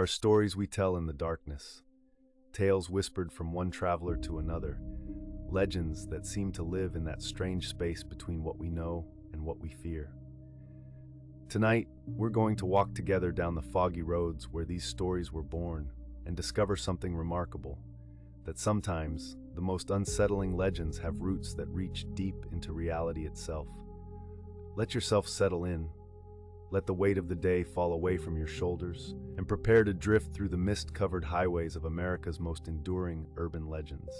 are stories we tell in the darkness, tales whispered from one traveler to another, legends that seem to live in that strange space between what we know and what we fear. Tonight, we're going to walk together down the foggy roads where these stories were born and discover something remarkable, that sometimes the most unsettling legends have roots that reach deep into reality itself. Let yourself settle in, let the weight of the day fall away from your shoulders, and prepare to drift through the mist-covered highways of America's most enduring urban legends.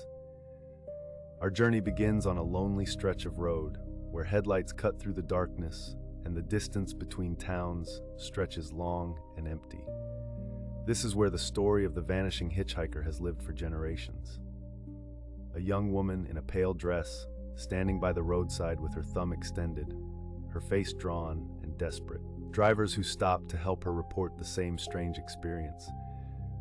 Our journey begins on a lonely stretch of road where headlights cut through the darkness and the distance between towns stretches long and empty. This is where the story of the vanishing hitchhiker has lived for generations. A young woman in a pale dress, standing by the roadside with her thumb extended, her face drawn and desperate. Drivers who stop to help her report the same strange experience.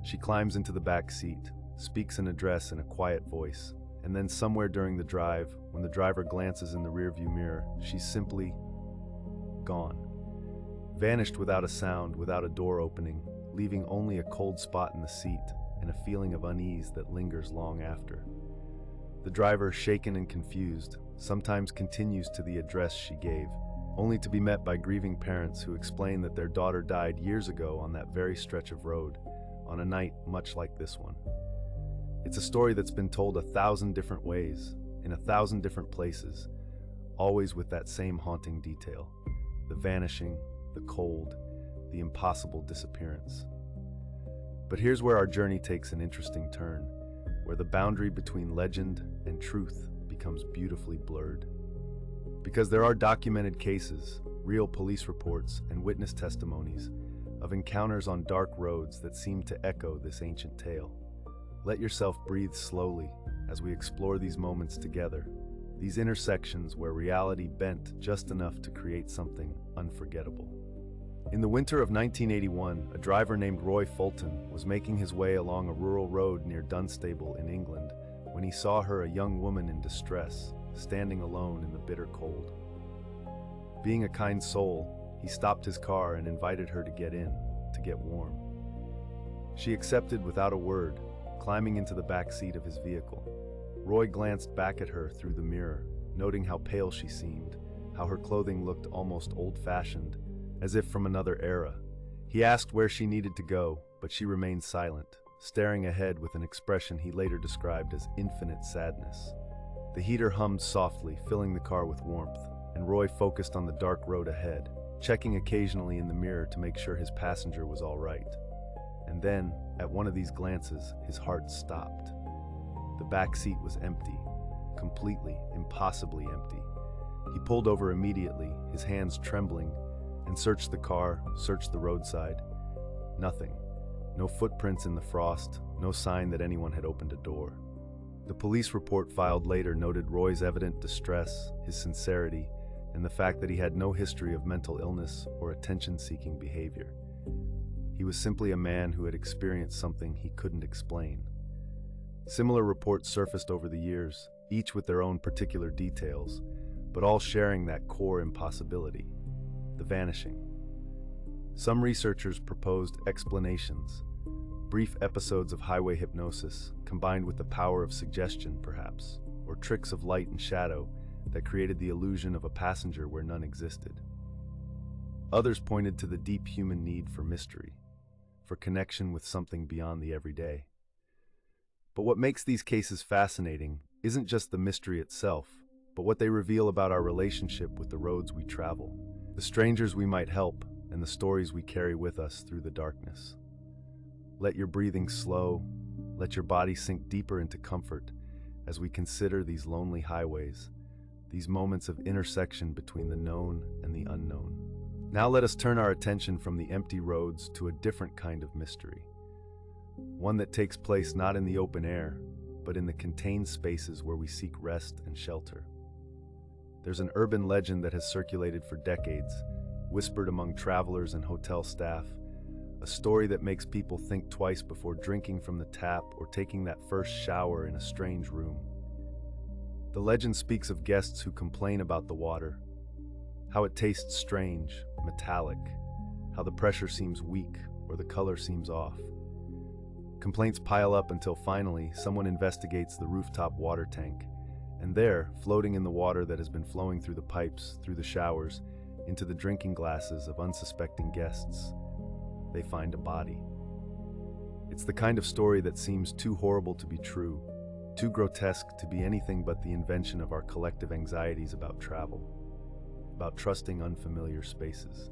She climbs into the back seat, speaks an address in a quiet voice, and then somewhere during the drive, when the driver glances in the rearview mirror, she's simply gone. Vanished without a sound, without a door opening, leaving only a cold spot in the seat and a feeling of unease that lingers long after. The driver, shaken and confused, sometimes continues to the address she gave, only to be met by grieving parents who explain that their daughter died years ago on that very stretch of road, on a night much like this one. It's a story that's been told 1,000 different ways, in 1,000 different places, always with that same haunting detail: the vanishing, the cold, the impossible disappearance. But here's where our journey takes an interesting turn, where the boundary between legend and truth becomes beautifully blurred. Because there are documented cases, real police reports, and witness testimonies of encounters on dark roads that seem to echo this ancient tale. Let yourself breathe slowly as we explore these moments together, these intersections where reality bent just enough to create something unforgettable. In the winter of 1981, a driver named Roy Fulton was making his way along a rural road near Dunstable in England when he saw her, a young woman in distress, standing alone in the bitter cold. Being a kind soul, he stopped his car and invited her to get in, to get warm. She accepted without a word, climbing into the back seat of his vehicle. Roy glanced back at her through the mirror, noting how pale she seemed, how her clothing looked almost old-fashioned, as if from another era. He asked where she needed to go, but she remained silent, staring ahead with an expression he later described as infinite sadness. The heater hummed softly, filling the car with warmth, and Roy focused on the dark road ahead, checking occasionally in the mirror to make sure his passenger was all right. And then, at one of these glances, his heart stopped. The back seat was empty, completely, impossibly empty. He pulled over immediately, his hands trembling, and searched the car, searched the roadside. Nothing. No footprints in the frost, no sign that anyone had opened a door. The police report filed later noted Roy's evident distress, his sincerity, and the fact that he had no history of mental illness or attention-seeking behavior. He was simply a man who had experienced something he couldn't explain. Similar reports surfaced over the years, each with their own particular details, but all sharing that core impossibility: the vanishing. Some researchers proposed explanations, brief episodes of highway hypnosis combined with the power of suggestion, perhaps, or tricks of light and shadow that created the illusion of a passenger where none existed. Others pointed to the deep human need for mystery, for connection with something beyond the everyday. But what makes these cases fascinating isn't just the mystery itself, but what they reveal about our relationship with the roads we travel, the strangers we might help, and the stories we carry with us through the darkness. Let your breathing slow, let your body sink deeper into comfort as we consider these lonely highways, these moments of intersection between the known and the unknown. Now let us turn our attention from the empty roads to a different kind of mystery, one that takes place not in the open air, but in the contained spaces where we seek rest and shelter. There's an urban legend that has circulated for decades, whispered among travelers and hotel staff, a story that makes people think twice before drinking from the tap or taking that first shower in a strange room. The legend speaks of guests who complain about the water, how it tastes strange, metallic, how the pressure seems weak, or or the color seems off. Complaints pile up until finally someone investigates the rooftop water tank, and there, floating in the water that has been flowing through the pipes, through the showers, into the drinking glasses of unsuspecting guests, they find a body. It's the kind of story that seems too horrible to be true, too grotesque to be anything but the invention of our collective anxieties about travel, about trusting unfamiliar spaces.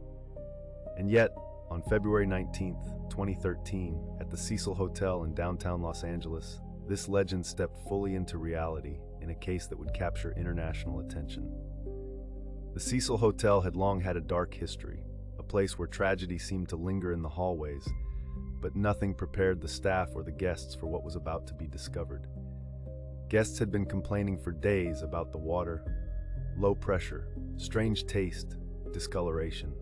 And yet, on February 19th, 2013, at the Cecil Hotel in downtown Los Angeles, this legend stepped fully into reality in a case that would capture international attention. The Cecil Hotel had long had a dark history, a place where tragedy seemed to linger in the hallways, but nothing prepared the staff or the guests for what was about to be discovered. Guests had been complaining for days about the water, low pressure, strange taste, discoloration.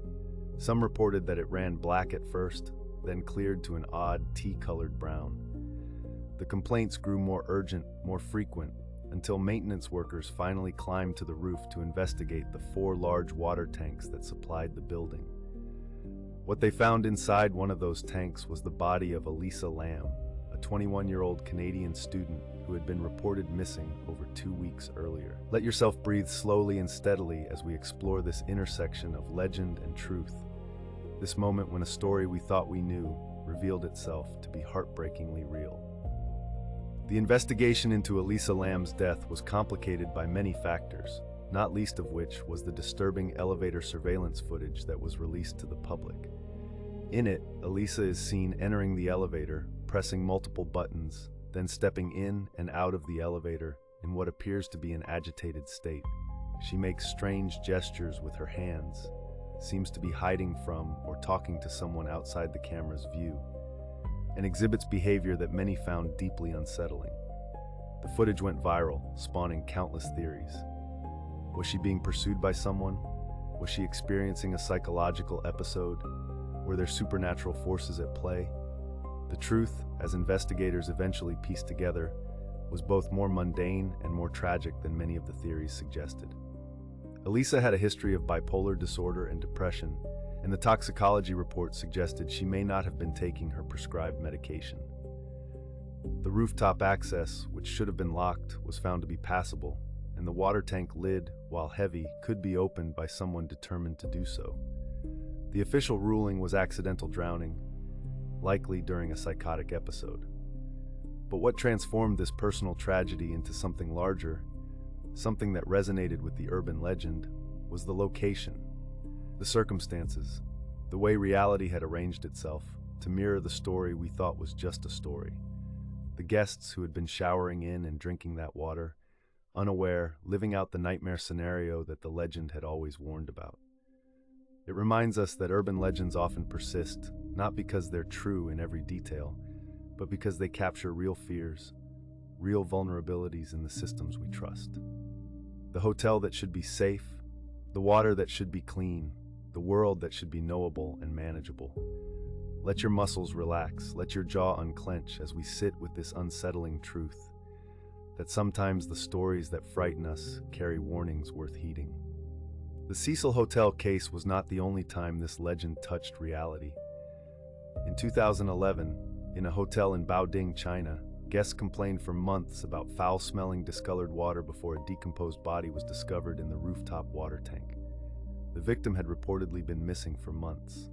Some reported that it ran black at first, then cleared to an odd tea-colored brown. The complaints grew more urgent, more frequent, until maintenance workers finally climbed to the roof to investigate the 4 large water tanks that supplied the building. What they found inside one of those tanks was the body of Elisa Lam, a 21-year-old Canadian student who had been reported missing over 2 weeks earlier. Let yourself breathe slowly and steadily as we explore this intersection of legend and truth. This moment when a story we thought we knew revealed itself to be heartbreakingly real. The investigation into Elisa Lam's death was complicated by many factors, not least of which was the disturbing elevator surveillance footage that was released to the public. In it, Elisa is seen entering the elevator, pressing multiple buttons, then stepping in and out of the elevator in what appears to be an agitated state. She makes strange gestures with her hands, seems to be hiding from or talking to someone outside the camera's view, and exhibits behavior that many found deeply unsettling. The footage went viral, spawning countless theories. Was she being pursued by someone? Was she experiencing a psychological episode? Were there supernatural forces at play? The truth, as investigators eventually pieced together, was both more mundane and more tragic than many of the theories suggested. Elisa had a history of bipolar disorder and depression, and the toxicology report suggested she may not have been taking her prescribed medication. The rooftop access, which should have been locked, was found to be passable, and the water tank lid, while heavy, could be opened by someone determined to do so. The official ruling was accidental drowning, likely during a psychotic episode. But what transformed this personal tragedy into something larger, something that resonated with the urban legend, was the location, the circumstances, the way reality had arranged itself to mirror the story we thought was just a story. The guests who had been showering in and drinking that water, unaware, living out the nightmare scenario that the legend had always warned about. It reminds us that urban legends often persist, not because they're true in every detail, but because they capture real fears, real vulnerabilities in the systems we trust. The hotel that should be safe, the water that should be clean, the world that should be knowable and manageable. Let your muscles relax, let your jaw unclench as we sit with this unsettling truth, that sometimes the stories that frighten us carry warnings worth heeding. The Cecil Hotel case was not the only time this legend touched reality. In 2011, in a hotel in Baoding, China, guests complained for months about foul-smelling, discolored water before a decomposed body was discovered in the rooftop water tank. The victim had reportedly been missing for months.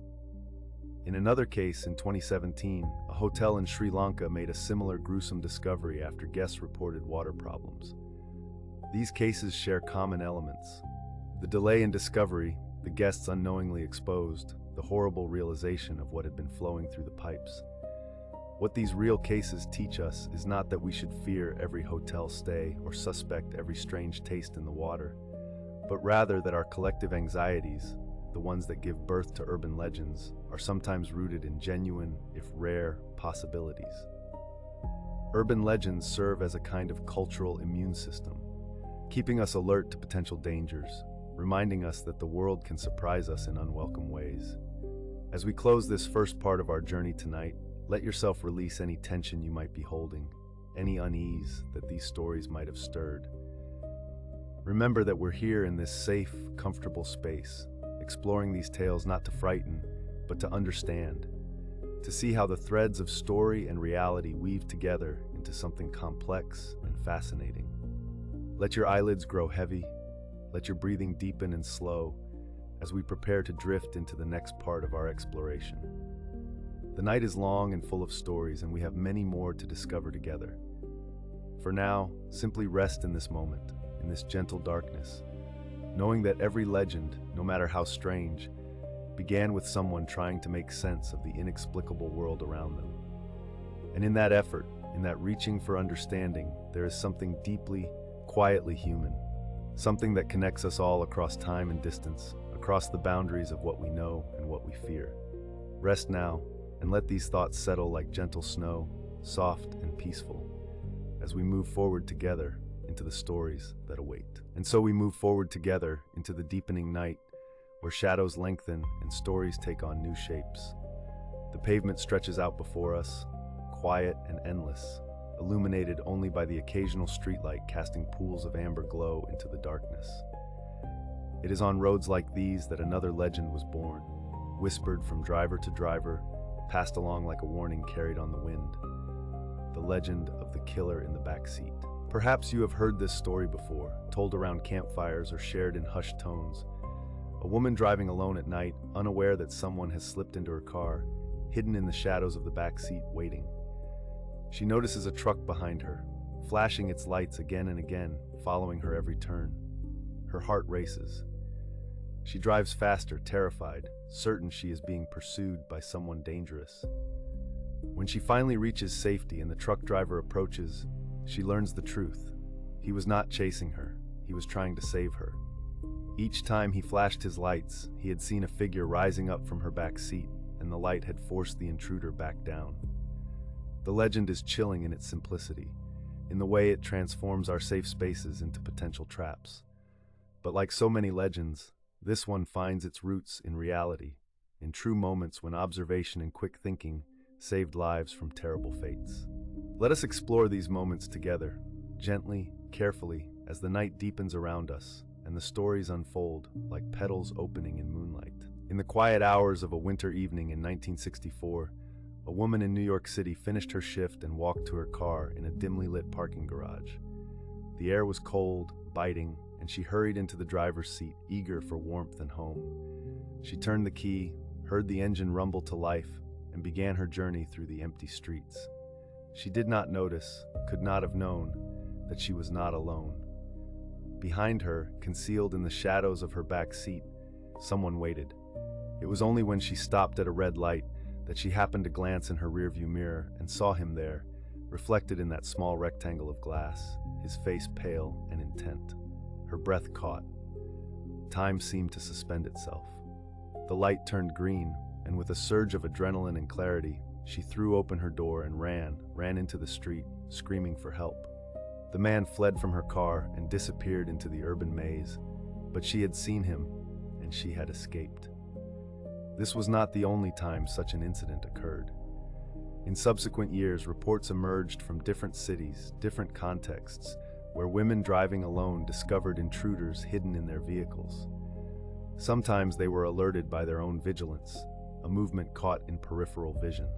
In another case in 2017, a hotel in Sri Lanka made a similar gruesome discovery after guests reported water problems. These cases share common elements: the delay in discovery, the guests unknowingly exposed, the horrible realization of what had been flowing through the pipes. What these real cases teach us is not that we should fear every hotel stay or suspect every strange taste in the water, but rather that our collective anxieties, the ones that give birth to urban legends, are sometimes rooted in genuine, if rare, possibilities. Urban legends serve as a kind of cultural immune system, keeping us alert to potential dangers, reminding us that the world can surprise us in unwelcome ways. As we close this first part of our journey tonight, let yourself release any tension you might be holding, any unease that these stories might have stirred. Remember that we're here in this safe, comfortable space, exploring these tales not to frighten, but to understand, to see how the threads of story and reality weave together into something complex and fascinating. Let your eyelids grow heavy, let your breathing deepen and slow as we prepare to drift into the next part of our exploration. The night is long and full of stories, and we have many more to discover together. For now, simply rest in this moment, in this gentle darkness, knowing that every legend, no matter how strange, began with someone trying to make sense of the inexplicable world around them. And in that effort, in that reaching for understanding, there is something deeply, quietly human, something that connects us all across time and distance, across the boundaries of what we know and what we fear. Rest now, and let these thoughts settle like gentle snow, soft and peaceful, as we move forward together into the stories that await. And so we move forward together into the deepening night, where shadows lengthen and stories take on new shapes. The pavement stretches out before us, quiet and endless, illuminated only by the occasional streetlight casting pools of amber glow into the darkness. It is on roads like these that another legend was born, whispered from driver to driver, passed along like a warning carried on the wind. The legend of the killer in the backseat. Perhaps you have heard this story before, told around campfires or shared in hushed tones. A woman driving alone at night, unaware that someone has slipped into her car, hidden in the shadows of the backseat, waiting. She notices a truck behind her, flashing its lights again and again, following her every turn. Her heart races. She drives faster, terrified, certain she is being pursued by someone dangerous. When she finally reaches safety and the truck driver approaches, she learns the truth. He was not chasing her, he was trying to save her. Each time he flashed his lights, he had seen a figure rising up from her back seat, and the light had forced the intruder back down. The legend is chilling in its simplicity, in the way it transforms our safe spaces into potential traps. But like so many legends, this one finds its roots in reality, in true moments when observation and quick thinking saved lives from terrible fates. Let us explore these moments together, gently, carefully, as the night deepens around us and the stories unfold like petals opening in moonlight. In the quiet hours of a winter evening in 1964, a woman in New York City finished her shift and walked to her car in a dimly lit parking garage. The air was cold, biting, and she hurried into the driver's seat, eager for warmth and home. She turned the key, heard the engine rumble to life, and began her journey through the empty streets. She did not notice, could not have known, that she was not alone. Behind her, concealed in the shadows of her back seat, someone waited. It was only when she stopped at a red light that she happened to glance in her rearview mirror and saw him there, reflected in that small rectangle of glass, his face pale and intent. Her breath caught. Time seemed to suspend itself. The light turned green, and with a surge of adrenaline and clarity, she threw open her door and ran into the street, screaming for help. The man fled from her car and disappeared into the urban maze, but she had seen him, and she had escaped. This was not the only time such an incident occurred. In subsequent years, reports emerged from different cities, different contexts, where women driving alone discovered intruders hidden in their vehicles. Sometimes they were alerted by their own vigilance, a movement caught in peripheral vision.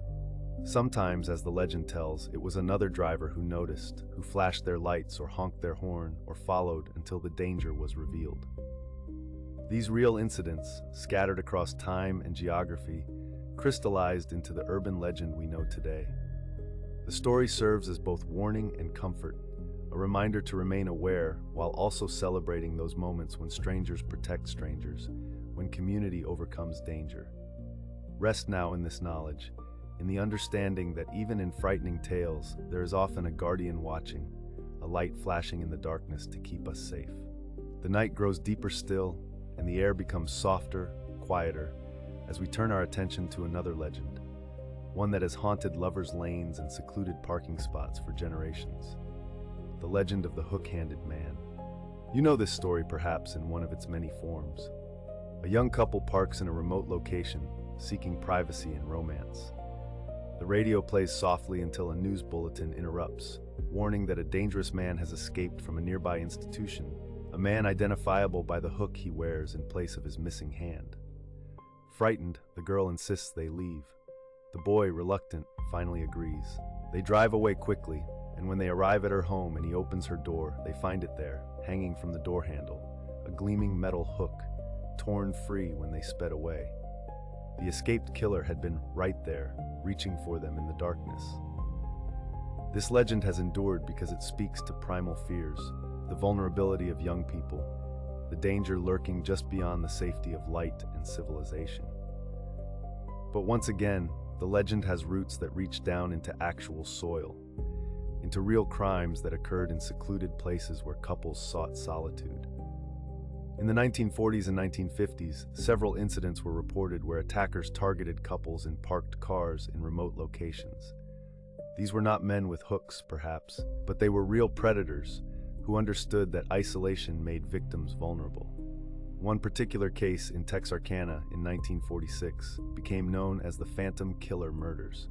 Sometimes, as the legend tells, it was another driver who noticed, who flashed their lights or honked their horn or followed until the danger was revealed. These real incidents, scattered across time and geography, crystallized into the urban legend we know today. The story serves as both warning and comfort, a reminder to remain aware while also celebrating those moments when strangers protect strangers, when community overcomes danger. Rest now in this knowledge, in the understanding that even in frightening tales, there is often a guardian watching, a light flashing in the darkness to keep us safe. The night grows deeper still, and the air becomes softer, quieter, as we turn our attention to another legend, one that has haunted lovers' lanes and secluded parking spots for generations. The legend of the hook-handed man. You know this story perhaps in one of its many forms. A young couple parks in a remote location, seeking privacy and romance. The radio plays softly until a news bulletin interrupts, warning that a dangerous man has escaped from a nearby institution, a man identifiable by the hook he wears in place of his missing hand. Frightened, the girl insists they leave. The boy, reluctant, finally agrees. They drive away quickly, and when they arrive at her home and he opens her door, they find it there, hanging from the door handle, a gleaming metal hook, torn free when they sped away. The escaped killer had been right there, reaching for them in the darkness. This legend has endured because it speaks to primal fears, the vulnerability of young people, the danger lurking just beyond the safety of light and civilization. But once again, the legend has roots that reach down into actual soil, into real crimes that occurred in secluded places where couples sought solitude. In the 1940s and 1950s, several incidents were reported where attackers targeted couples in parked cars in remote locations. These were not men with hooks, perhaps, but they were real predators who understood that isolation made victims vulnerable. One particular case in Texarkana in 1946 became known as the Phantom Killer Murders,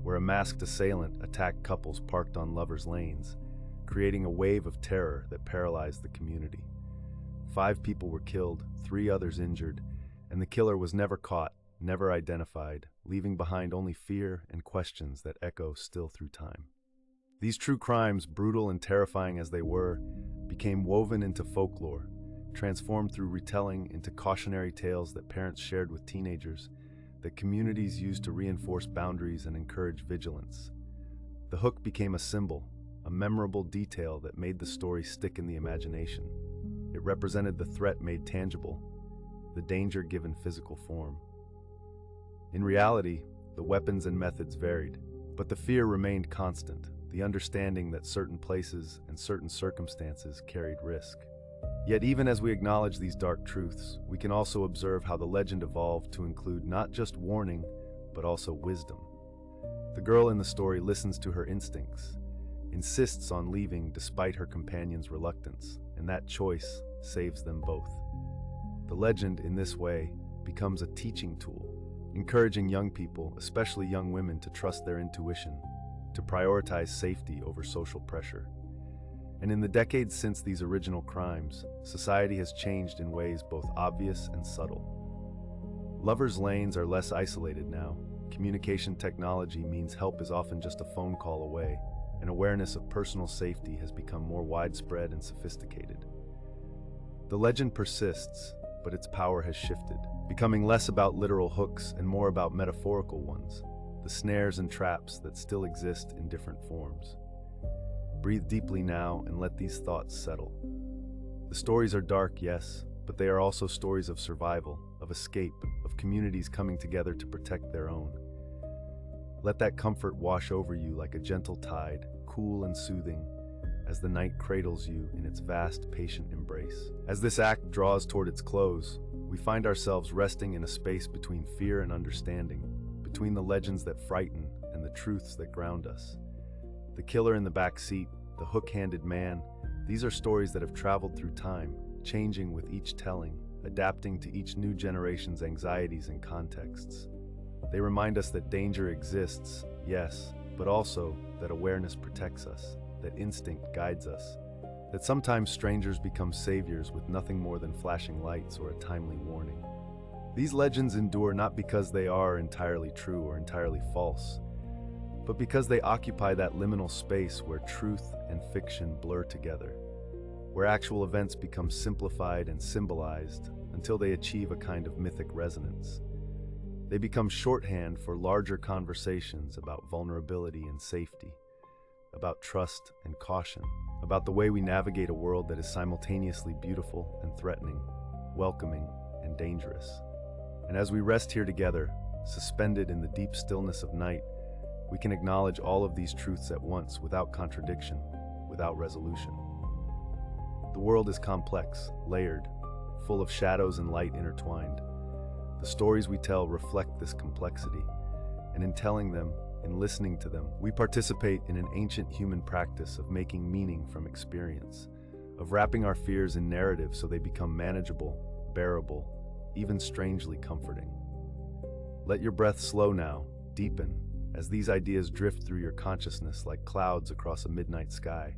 where a masked assailant attacked couples parked on lovers' lanes, creating a wave of terror that paralyzed the community. 5 people were killed, 3 others injured, and the killer was never caught, never identified, leaving behind only fear and questions that echo still through time. These true crimes, brutal and terrifying as they were, became woven into folklore, transformed through retelling into cautionary tales that parents shared with teenagers, that communities used to reinforce boundaries and encourage vigilance. The hook became a symbol, a memorable detail that made the story stick in the imagination. It represented the threat made tangible, the danger given physical form. In reality, the weapons and methods varied, but the fear remained constant, the understanding that certain places and certain circumstances carried risk. Yet even as we acknowledge these dark truths, we can also observe how the legend evolved to include not just warning, but also wisdom. The girl in the story listens to her instincts, insists on leaving despite her companion's reluctance, and that choice saves them both. The legend, in this way, becomes a teaching tool, encouraging young people, especially young women, to trust their intuition, to prioritize safety over social pressure. And in the decades since these original crimes, society has changed in ways both obvious and subtle. Lovers' lanes are less isolated now. Communication technology means help is often just a phone call away, and awareness of personal safety has become more widespread and sophisticated. The legend persists, but its power has shifted, becoming less about literal hooks and more about metaphorical ones, the snares and traps that still exist in different forms. Breathe deeply now and let these thoughts settle. The stories are dark, yes, but they are also stories of survival, of escape, of communities coming together to protect their own. Let that comfort wash over you like a gentle tide, cool and soothing, as the night cradles you in its vast, patient embrace. As this act draws toward its close, we find ourselves resting in a space between fear and understanding, between the legends that frighten and the truths that ground us. The killer in the back seat, the hook-handed man, these are stories that have traveled through time, changing with each telling, adapting to each new generation's anxieties and contexts. They remind us that danger exists, yes, but also that awareness protects us, that instinct guides us, that sometimes strangers become saviors with nothing more than flashing lights or a timely warning. These legends endure not because they are entirely true or entirely false, but because they occupy that liminal space where truth and fiction blur together, where actual events become simplified and symbolized until they achieve a kind of mythic resonance. They become shorthand for larger conversations about vulnerability and safety, about trust and caution, about the way we navigate a world that is simultaneously beautiful and threatening, welcoming and dangerous. And as we rest here together, suspended in the deep stillness of night, we can acknowledge all of these truths at once without contradiction, without resolution. The world is complex, layered, full of shadows and light intertwined. The stories we tell reflect this complexity, and in telling them, in listening to them, we participate in an ancient human practice of making meaning from experience, of wrapping our fears in narrative so they become manageable, bearable, even strangely comforting. Let your breath slow now, deepen, as these ideas drift through your consciousness like clouds across a midnight sky.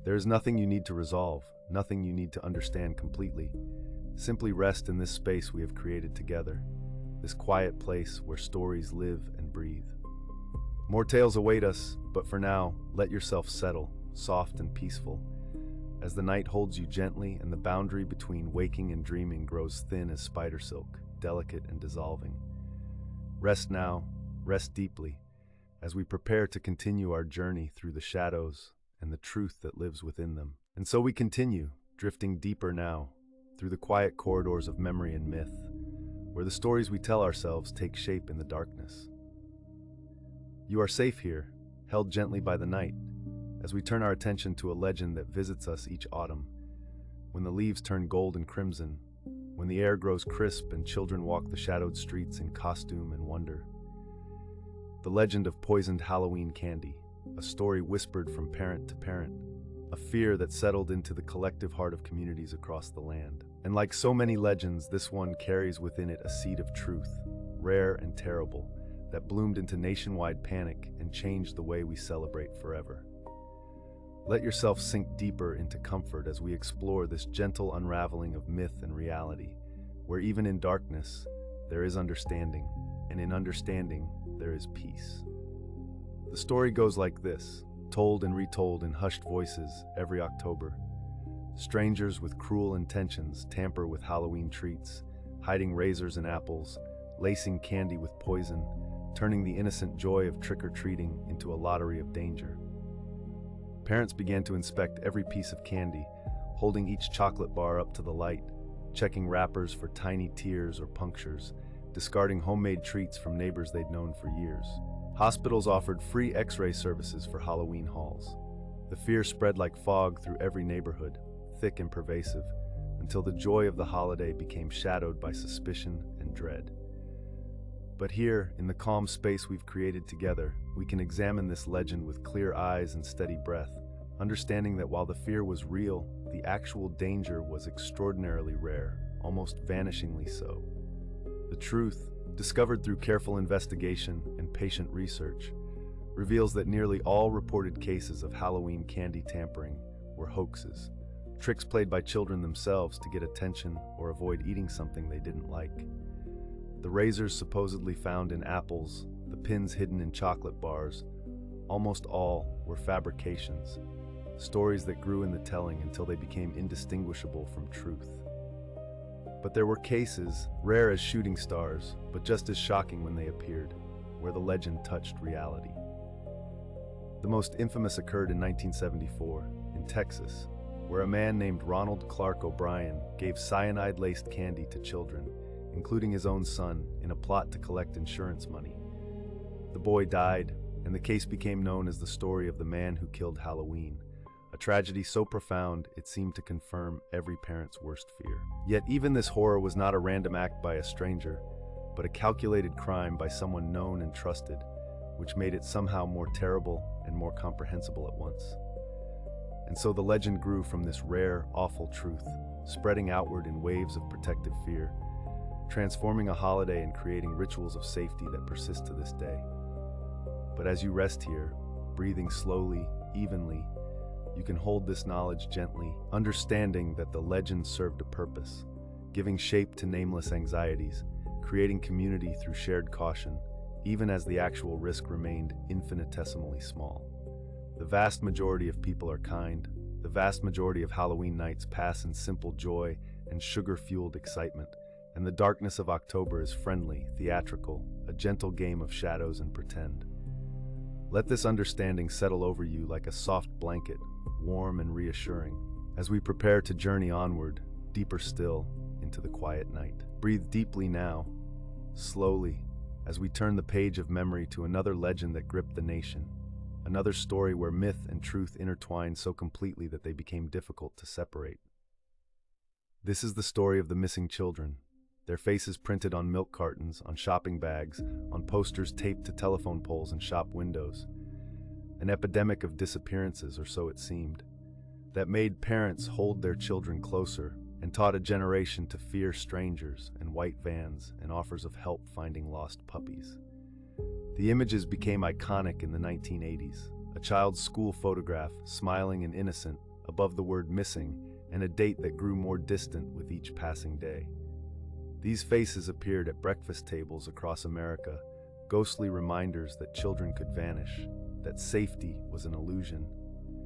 There is nothing you need to resolve, nothing you need to understand completely. Simply rest in this space we have created together, this quiet place where stories live and breathe. More tales await us, but for now, let yourself settle, soft and peaceful, as the night holds you gently and the boundary between waking and dreaming grows thin as spider silk, delicate and dissolving. Rest now, rest deeply, as we prepare to continue our journey through the shadows and the truth that lives within them. And so we continue, drifting deeper now, through the quiet corridors of memory and myth, where the stories we tell ourselves take shape in the darkness. You are safe here, held gently by the night, as we turn our attention to a legend that visits us each autumn, when the leaves turn gold and crimson, when the air grows crisp and children walk the shadowed streets in costume and wonder. The legend of poisoned Halloween candy, a story whispered from parent to parent, a fear that settled into the collective heart of communities across the land. And like so many legends, this one carries within it a seed of truth, rare and terrible, that bloomed into nationwide panic and changed the way we celebrate forever. Let yourself sink deeper into comfort as we explore this gentle unraveling of myth and reality, where even in darkness, there is understanding, and in understanding, there is peace. The story goes like this, told and retold in hushed voices every October. Strangers with cruel intentions tamper with Halloween treats, hiding razors and apples, lacing candy with poison, turning the innocent joy of trick-or-treating into a lottery of danger. Parents began to inspect every piece of candy, holding each chocolate bar up to the light, checking wrappers for tiny tears or punctures, discarding homemade treats from neighbors they'd known for years. Hospitals offered free X-ray services for Halloween hauls. The fear spread like fog through every neighborhood, thick and pervasive, until the joy of the holiday became shadowed by suspicion and dread. But here, in the calm space we've created together, we can examine this legend with clear eyes and steady breath, understanding that while the fear was real, the actual danger was extraordinarily rare, almost vanishingly so. The truth, discovered through careful investigation and patient research, reveals that nearly all reported cases of Halloween candy tampering were hoaxes, tricks played by children themselves to get attention or avoid eating something they didn't like. The razors supposedly found in apples, the pins hidden in chocolate bars, almost all were fabrications, stories that grew in the telling until they became indistinguishable from truth. But there were cases, rare as shooting stars, but just as shocking when they appeared, where the legend touched reality. The most infamous occurred in 1974, in Texas, where a man named Ronald Clark O'Brien gave cyanide-laced candy to children, including his own son, in a plot to collect insurance money. The boy died, and the case became known as the story of the man who killed Halloween, a tragedy so profound it seemed to confirm every parent's worst fear. Yet even this horror was not a random act by a stranger, but a calculated crime by someone known and trusted, which made it somehow more terrible and more comprehensible at once. And so the legend grew from this rare, awful truth, spreading outward in waves of protective fear, transforming a holiday and creating rituals of safety that persist to this day. But as you rest here, breathing slowly, evenly, you can hold this knowledge gently, understanding that the legend served a purpose, giving shape to nameless anxieties, creating community through shared caution, even as the actual risk remained infinitesimally small. The vast majority of people are kind. The vast majority of Halloween nights pass in simple joy and sugar-fueled excitement, and the darkness of October is friendly, theatrical, a gentle game of shadows and pretend. Let this understanding settle over you like a soft blanket, warm and reassuring, as we prepare to journey onward, deeper still, into the quiet night. Breathe deeply now, slowly, as we turn the page of memory to another legend that gripped the nation, another story where myth and truth intertwined so completely that they became difficult to separate. This is the story of the missing children, their faces printed on milk cartons, on shopping bags, on posters taped to telephone poles and shop windows. An epidemic of disappearances, or so it seemed, that made parents hold their children closer and taught a generation to fear strangers and white vans and offers of help finding lost puppies. The images became iconic in the 1980s, a child's school photograph, smiling and innocent, above the word missing, and a date that grew more distant with each passing day. These faces appeared at breakfast tables across America, ghostly reminders that children could vanish, that safety was an illusion.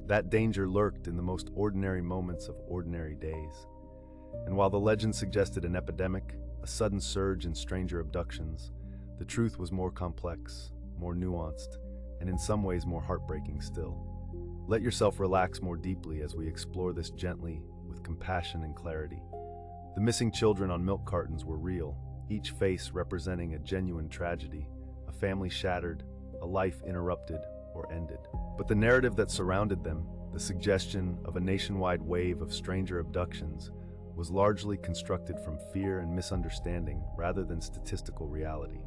That danger lurked in the most ordinary moments of ordinary days. And while the legend suggested an epidemic, a sudden surge in stranger abductions, the truth was more complex, more nuanced, and in some ways more heartbreaking still. Let yourself relax more deeply as we explore this gently, with compassion and clarity. The missing children on milk cartons were real, each face representing a genuine tragedy, a family shattered, a life interrupted or ended. But the narrative that surrounded them, the suggestion of a nationwide wave of stranger abductions, was largely constructed from fear and misunderstanding rather than statistical reality.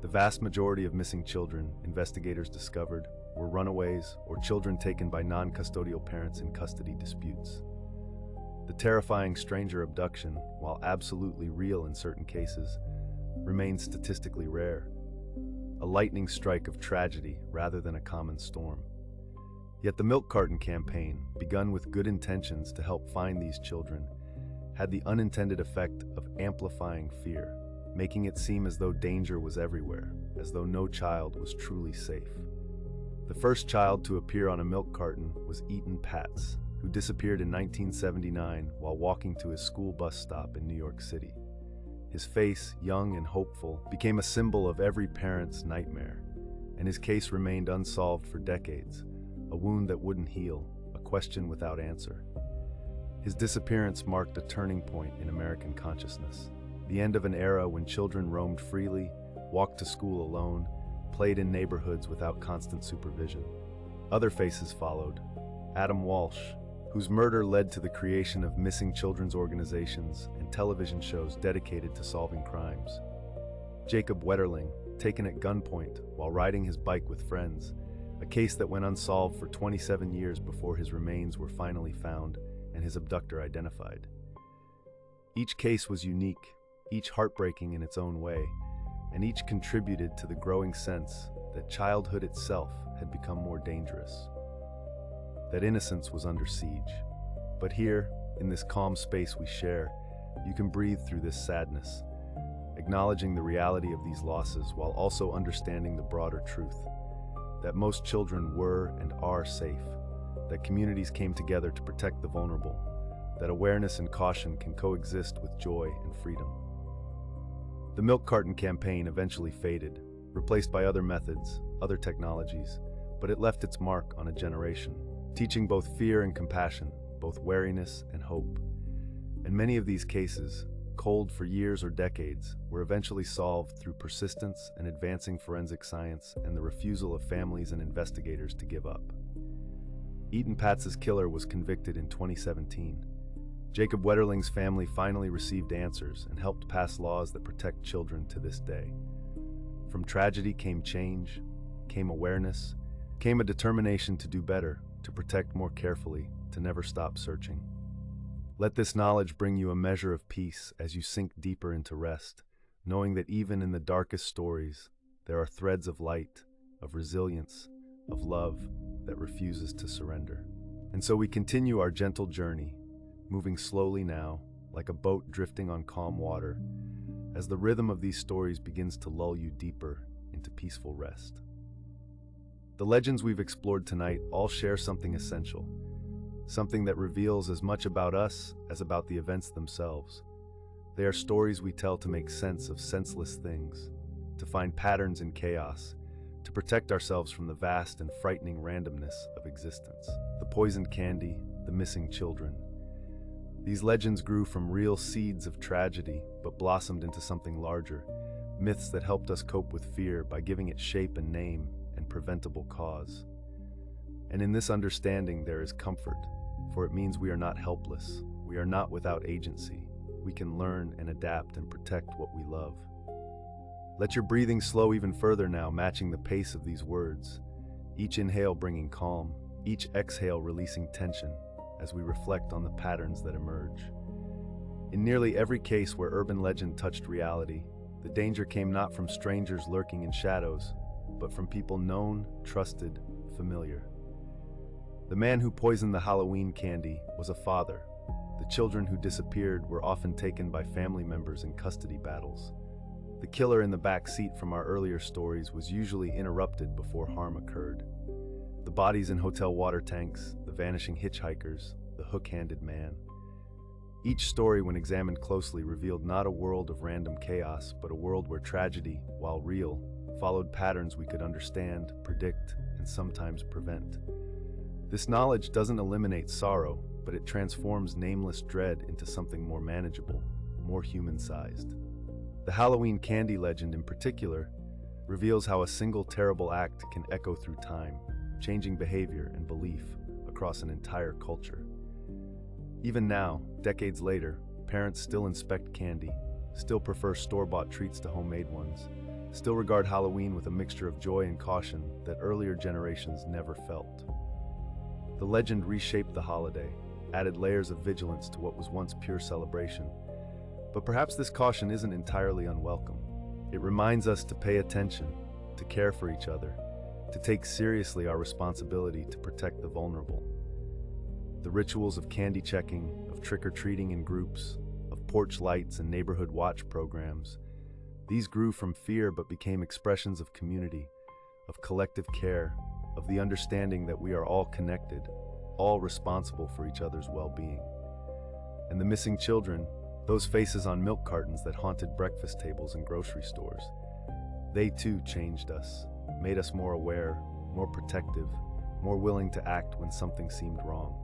The vast majority of missing children, investigators discovered, were runaways or children taken by non-custodial parents in custody disputes. The terrifying stranger abduction, while absolutely real in certain cases, remains statistically rare, a lightning strike of tragedy rather than a common storm. Yet the milk carton campaign, begun with good intentions to help find these children, had the unintended effect of amplifying fear, making it seem as though danger was everywhere, as though no child was truly safe. The first child to appear on a milk carton was Eaton Patz, who disappeared in 1979 while walking to his school bus stop in New York City. His face, young and hopeful, became a symbol of every parent's nightmare, and his case remained unsolved for decades, a wound that wouldn't heal, a question without answer. His disappearance marked a turning point in American consciousness, the end of an era when children roamed freely, walked to school alone, played in neighborhoods without constant supervision. Other faces followed. Adam Walsh, whose murder led to the creation of missing children's organizations and television shows dedicated to solving crimes. Jacob Wetterling, taken at gunpoint while riding his bike with friends, a case that went unsolved for 27 years before his remains were finally found and his abductor identified. Each case was unique, each heartbreaking in its own way, and each contributed to the growing sense that childhood itself had become more dangerous, that innocence was under siege. But here, in this calm space we share, you can breathe through this sadness, acknowledging the reality of these losses while also understanding the broader truth, that most children were and are safe, that communities came together to protect the vulnerable, that awareness and caution can coexist with joy and freedom. The milk carton campaign eventually faded, replaced by other methods, other technologies, but it left its mark on a generation, teaching both fear and compassion, both wariness and hope. And many of these cases, cold for years or decades, were eventually solved through persistence and advancing forensic science and the refusal of families and investigators to give up. Eaton Patz's killer was convicted in 2017. Jacob Wetterling's family finally received answers and helped pass laws that protect children to this day. From tragedy came change, came awareness, came a determination to do better, to protect more carefully, to never stop searching. Let this knowledge bring you a measure of peace as you sink deeper into rest, knowing that even in the darkest stories, there are threads of light, of resilience, of love that refuses to surrender. And so we continue our gentle journey, moving slowly now, like a boat drifting on calm water, as the rhythm of these stories begins to lull you deeper into peaceful rest. The legends we've explored tonight all share something essential, something that reveals as much about us as about the events themselves. They are stories we tell to make sense of senseless things, to find patterns in chaos, to protect ourselves from the vast and frightening randomness of existence. The poisoned candy, the missing children. These legends grew from real seeds of tragedy, but blossomed into something larger, myths that helped us cope with fear by giving it shape and name and preventable cause. And in this understanding there is comfort, for it means we are not helpless, we are not without agency, we can learn and adapt and protect what we love. Let your breathing slow even further now, matching the pace of these words, each inhale bringing calm, each exhale releasing tension, as we reflect on the patterns that emerge. In nearly every case where urban legend touched reality, the danger came not from strangers lurking in shadows, but from people known, trusted, familiar. The man who poisoned the Halloween candy was a father, The children who disappeared were often taken by family members in custody battles. The killer in the back seat from our earlier stories was usually interrupted before harm occurred. The bodies in hotel water tanks, the vanishing hitchhikers, the hook-handed man. Each story, when examined closely, revealed not a world of random chaos, but a world where tragedy, while real, followed patterns we could understand, predict, and sometimes prevent. This knowledge doesn't eliminate sorrow, but it transforms nameless dread into something more manageable, more human-sized. The Halloween candy legend in particular reveals how a single terrible act can echo through time, changing behavior and belief across an entire culture. Even now, decades later, parents still inspect candy, still prefer store-bought treats to homemade ones, still regard Halloween with a mixture of joy and caution that earlier generations never felt. The legend reshaped the holiday, added layers of vigilance to what was once pure celebration. But perhaps this caution isn't entirely unwelcome. It reminds us to pay attention, to care for each other, to take seriously our responsibility to protect the vulnerable. The rituals of candy checking, of trick-or-treating in groups, of porch lights and neighborhood watch programs, these grew from fear but became expressions of community, of collective care, of the understanding that we are all connected, all responsible for each other's well-being. And the missing children, those faces on milk cartons that haunted breakfast tables in grocery stores, they too changed us, made us more aware, more protective, more willing to act when something seemed wrong.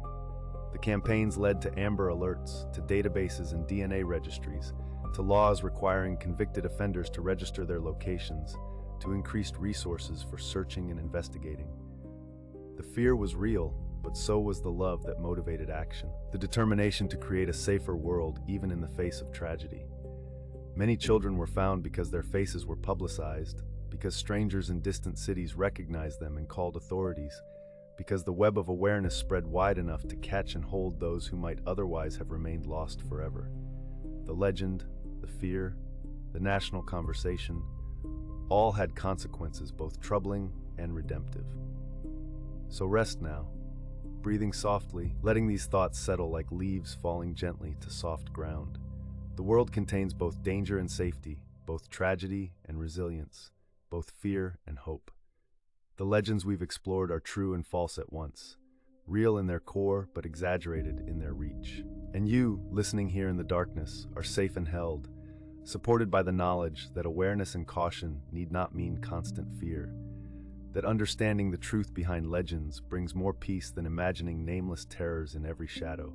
The campaigns led to Amber Alerts, to databases and DNA registries, to laws requiring convicted offenders to register their locations, to increased resources for searching and investigating. The fear was real, but so was the love that motivated action, the determination to create a safer world even in the face of tragedy. Many children were found because their faces were publicized, because strangers in distant cities recognized them and called authorities, because the web of awareness spread wide enough to catch and hold those who might otherwise have remained lost forever. The legend, the fear, the national conversation, all had consequences both troubling and redemptive. So rest now, breathing softly, letting these thoughts settle like leaves falling gently to soft ground. The world contains both danger and safety, both tragedy and resilience, both fear and hope. The legends we've explored are true and false at once, real in their core but exaggerated in their reach. And you, listening here in the darkness, are safe and held, supported by the knowledge that awareness and caution need not mean constant fear, that understanding the truth behind legends brings more peace than imagining nameless terrors in every shadow.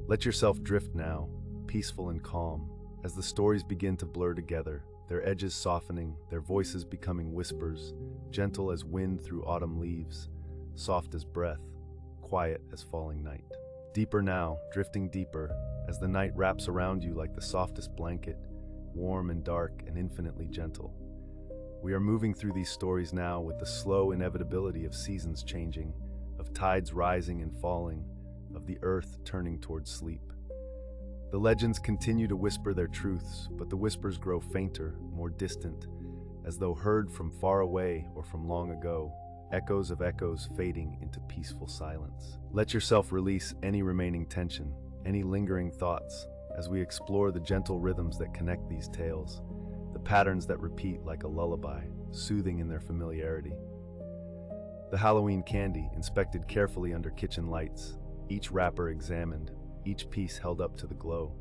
Let yourself drift now, peaceful and calm, as the stories begin to blur together, their edges softening, their voices becoming whispers, gentle as wind through autumn leaves, soft as breath, quiet as falling night. Deeper now, drifting deeper, as the night wraps around you like the softest blanket, warm and dark and infinitely gentle. We are moving through these stories now with the slow inevitability of seasons changing, of tides rising and falling, of the earth turning towards sleep. The legends continue to whisper their truths, but the whispers grow fainter, more distant, as though heard from far away or from long ago, echoes of echoes fading into peaceful silence. Let yourself release any remaining tension, any lingering thoughts, as we explore the gentle rhythms that connect these tales, the patterns that repeat like a lullaby, soothing in their familiarity. The Halloween candy, inspected carefully under kitchen lights, each wrapper examined, each piece held up to the glow.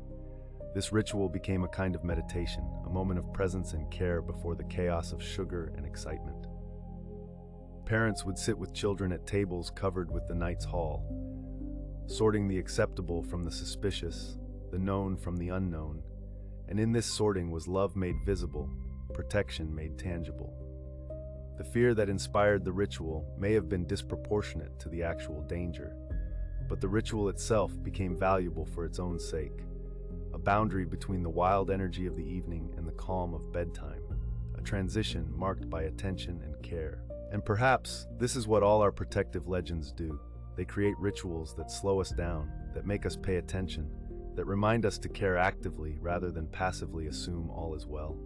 This ritual became a kind of meditation, a moment of presence and care before the chaos of sugar and excitement. Parents would sit with children at tables covered with the night's haul, sorting the acceptable from the suspicious, the known from the unknown, and in this sorting was love made visible, protection made tangible. The fear that inspired the ritual may have been disproportionate to the actual danger, but the ritual itself became valuable for its own sake, a boundary between the wild energy of the evening and the calm of bedtime, a transition marked by attention and care. And perhaps this is what all our protective legends do. They create rituals that slow us down, that make us pay attention, that remind us to care actively rather than passively assume all is well.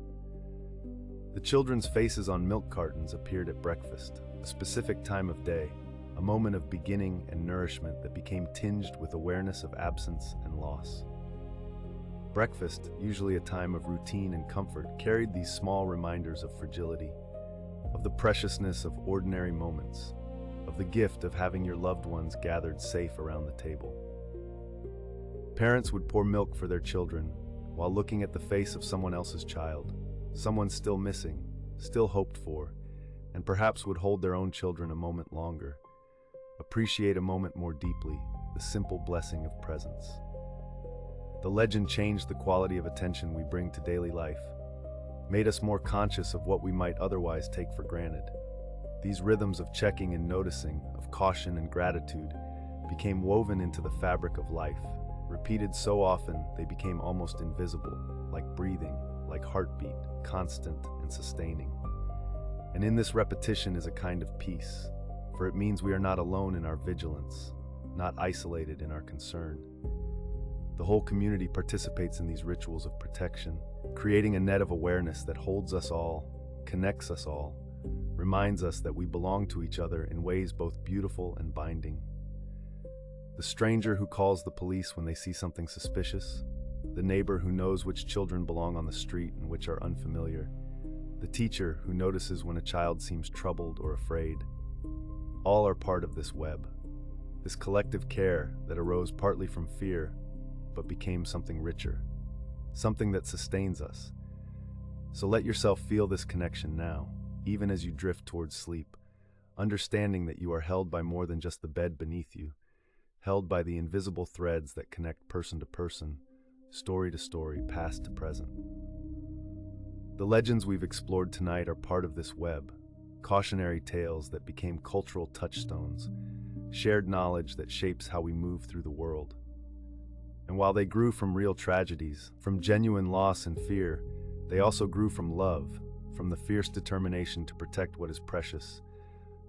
The children's faces on milk cartons appeared at breakfast, a specific time of day, a moment of beginning and nourishment that became tinged with awareness of absence and loss. Breakfast, usually a time of routine and comfort, carried these small reminders of fragility, of the preciousness of ordinary moments, of the gift of having your loved ones gathered safe around the table. Parents would pour milk for their children while looking at the face of someone else's child, someone still missing, still hoped for, and perhaps would hold their own children a moment longer, appreciate a moment more deeply, the simple blessing of presence. The legend changed the quality of attention we bring to daily life, made us more conscious of what we might otherwise take for granted. These rhythms of checking and noticing, of caution and gratitude, became woven into the fabric of life, repeated so often they became almost invisible, like breathing, like heartbeat, constant and sustaining. And in this repetition is a kind of peace, for it means we are not alone in our vigilance, not isolated in our concern. The whole community participates in these rituals of protection, creating a net of awareness that holds us all, connects us all, reminds us that we belong to each other in ways both beautiful and binding. The stranger who calls the police when they see something suspicious, the neighbor who knows which children belong on the street and which are unfamiliar, the teacher who notices when a child seems troubled or afraid, all are part of this web, this collective care that arose partly from fear but became something richer, something that sustains us. So let yourself feel this connection now, even as you drift towards sleep, understanding that you are held by more than just the bed beneath you, held by the invisible threads that connect person to person, story to story, past to present. The legends we've explored tonight are part of this web, cautionary tales that became cultural touchstones, shared knowledge that shapes how we move through the world. And while they grew from real tragedies, from genuine loss and fear, they also grew from love, from the fierce determination to protect what is precious,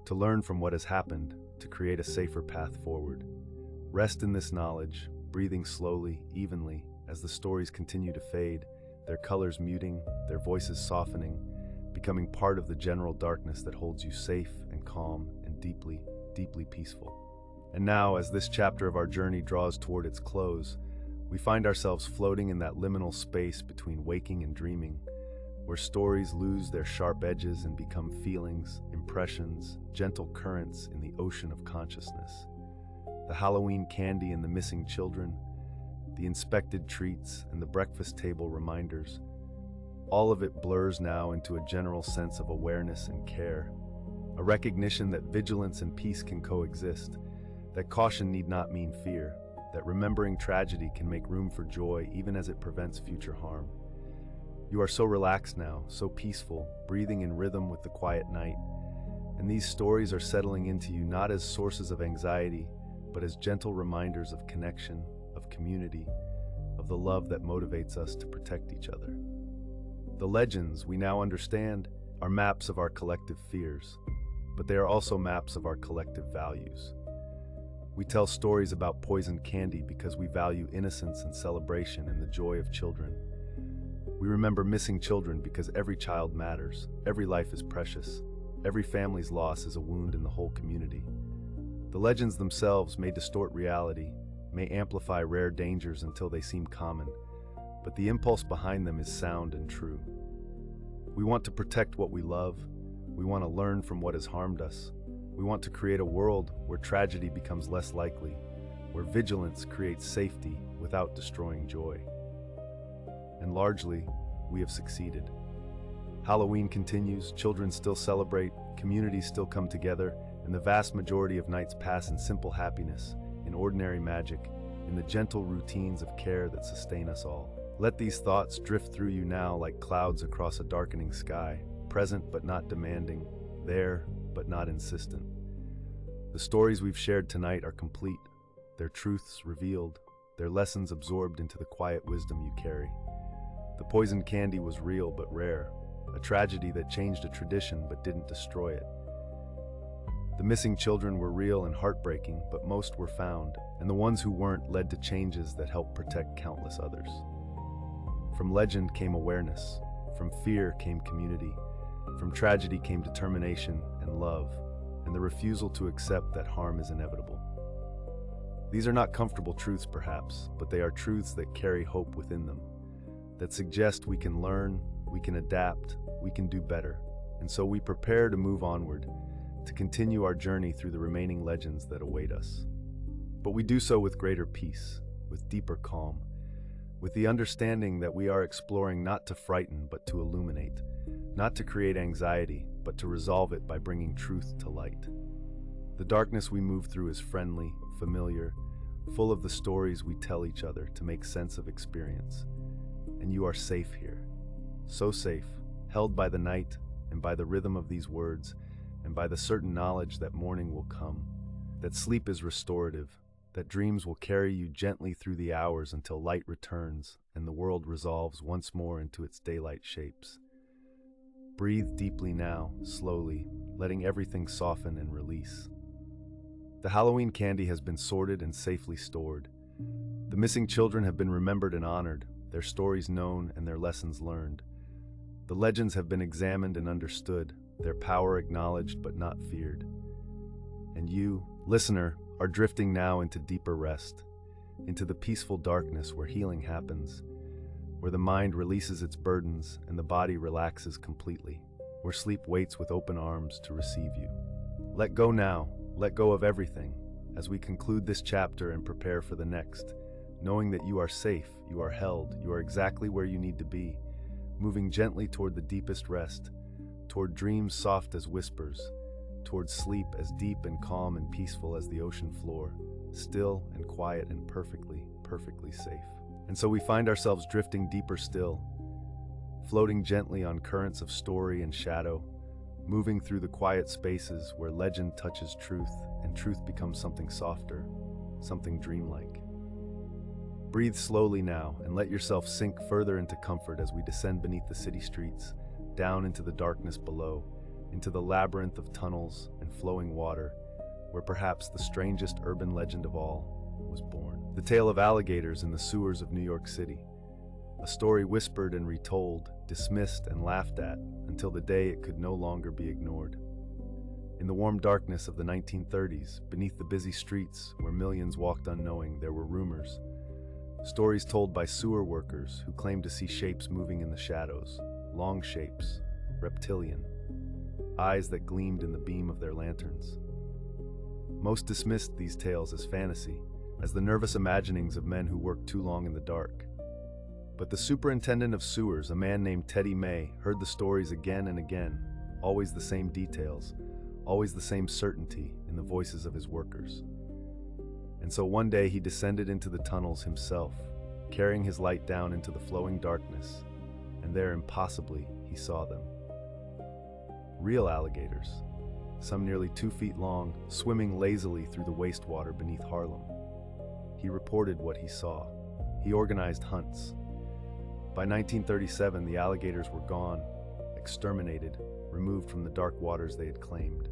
to learn from what has happened, to create a safer path forward. Rest in this knowledge, breathing slowly, evenly, as the stories continue to fade, their colors muting, their voices softening, becoming part of the general darkness that holds you safe and calm and deeply, deeply peaceful. And now, as this chapter of our journey draws toward its close, we find ourselves floating in that liminal space between waking and dreaming, where stories lose their sharp edges and become feelings, impressions, gentle currents in the ocean of consciousness. The Halloween candy and the missing children, the inspected treats and the breakfast table reminders, all of it blurs now into a general sense of awareness and care, a recognition that vigilance and peace can coexist, that caution need not mean fear, that remembering tragedy can make room for joy even as it prevents future harm. You are so relaxed now, so peaceful, breathing in rhythm with the quiet night, and these stories are settling into you not as sources of anxiety, but as gentle reminders of connection, of community, of the love that motivates us to protect each other. The legends, we now understand, are maps of our collective fears, but they are also maps of our collective values. We tell stories about poisoned candy because we value innocence and celebration and the joy of children. We remember missing children because every child matters, every life is precious, every family's loss is a wound in the whole community. The legends themselves may distort reality, may amplify rare dangers until they seem common, but the impulse behind them is sound and true. We want to protect what we love, we want to learn from what has harmed us, we want to create a world where tragedy becomes less likely, where vigilance creates safety without destroying joy. And largely, we have succeeded. Halloween continues, children still celebrate, communities still come together, and the vast majority of nights pass in simple happiness, in ordinary magic, in the gentle routines of care that sustain us all. Let these thoughts drift through you now like clouds across a darkening sky, present but not demanding, there but not insistent. The stories we've shared tonight are complete, their truths revealed, their lessons absorbed into the quiet wisdom you carry. The poisoned candy was real but rare, a tragedy that changed a tradition but didn't destroy it. The missing children were real and heartbreaking, but most were found, and the ones who weren't led to changes that helped protect countless others. From legend came awareness, from fear came community, from tragedy came determination and love, and the refusal to accept that harm is inevitable. These are not comfortable truths, perhaps, but they are truths that carry hope within them, that suggest we can learn, we can adapt, we can do better. And so we prepare to move onward, to continue our journey through the remaining legends that await us. But we do so with greater peace, with deeper calm, with the understanding that we are exploring not to frighten but to illuminate, not to create anxiety but to resolve it by bringing truth to light. The darkness we move through is friendly, familiar, full of the stories we tell each other to make sense of experience. And you are safe here. So safe, held by the night and by the rhythm of these words and by the certain knowledge that morning will come, that sleep is restorative, that dreams will carry you gently through the hours until light returns and the world resolves once more into its daylight shapes. Breathe deeply now, slowly, letting everything soften and release. The Halloween candy has been sorted and safely stored. The missing children have been remembered and honored, their stories known and their lessons learned. The legends have been examined and understood, their power acknowledged but not feared. And you, listener, are drifting now into deeper rest, into the peaceful darkness where healing happens, where the mind releases its burdens and the body relaxes completely, where sleep waits with open arms to receive you. Let go now, let go of everything, as we conclude this chapter and prepare for the next, knowing that you are safe, you are held, you are exactly where you need to be, moving gently toward the deepest rest, toward dreams soft as whispers, toward sleep as deep and calm and peaceful as the ocean floor, still and quiet and perfectly safe. And so we find ourselves drifting deeper still, floating gently on currents of story and shadow, moving through the quiet spaces where legend touches truth and truth becomes something softer, something dreamlike. Breathe slowly now and let yourself sink further into comfort as we descend beneath the city streets, down into the darkness below, into the labyrinth of tunnels and flowing water, where perhaps the strangest urban legend of all was born. The tale of alligators in the sewers of New York City. A story whispered and retold, dismissed and laughed at, until the day it could no longer be ignored. In the warm darkness of the 1930s, beneath the busy streets where millions walked unknowing, there were rumors. Stories told by sewer workers who claimed to see shapes moving in the shadows, long shapes, reptilian, eyes that gleamed in the beam of their lanterns. Most dismissed these tales as fantasy, as the nervous imaginings of men who worked too long in the dark. But the superintendent of sewers, a man named Teddy May, heard the stories again and again, always the same details, always the same certainty in the voices of his workers. And so one day he descended into the tunnels himself, carrying his light down into the flowing darkness, and there impossibly he saw them. Real alligators, some nearly 2 feet long, swimming lazily through the wastewater beneath Harlem. He reported what he saw. He organized hunts. By 1937, the alligators were gone, exterminated, removed from the dark waters they had claimed.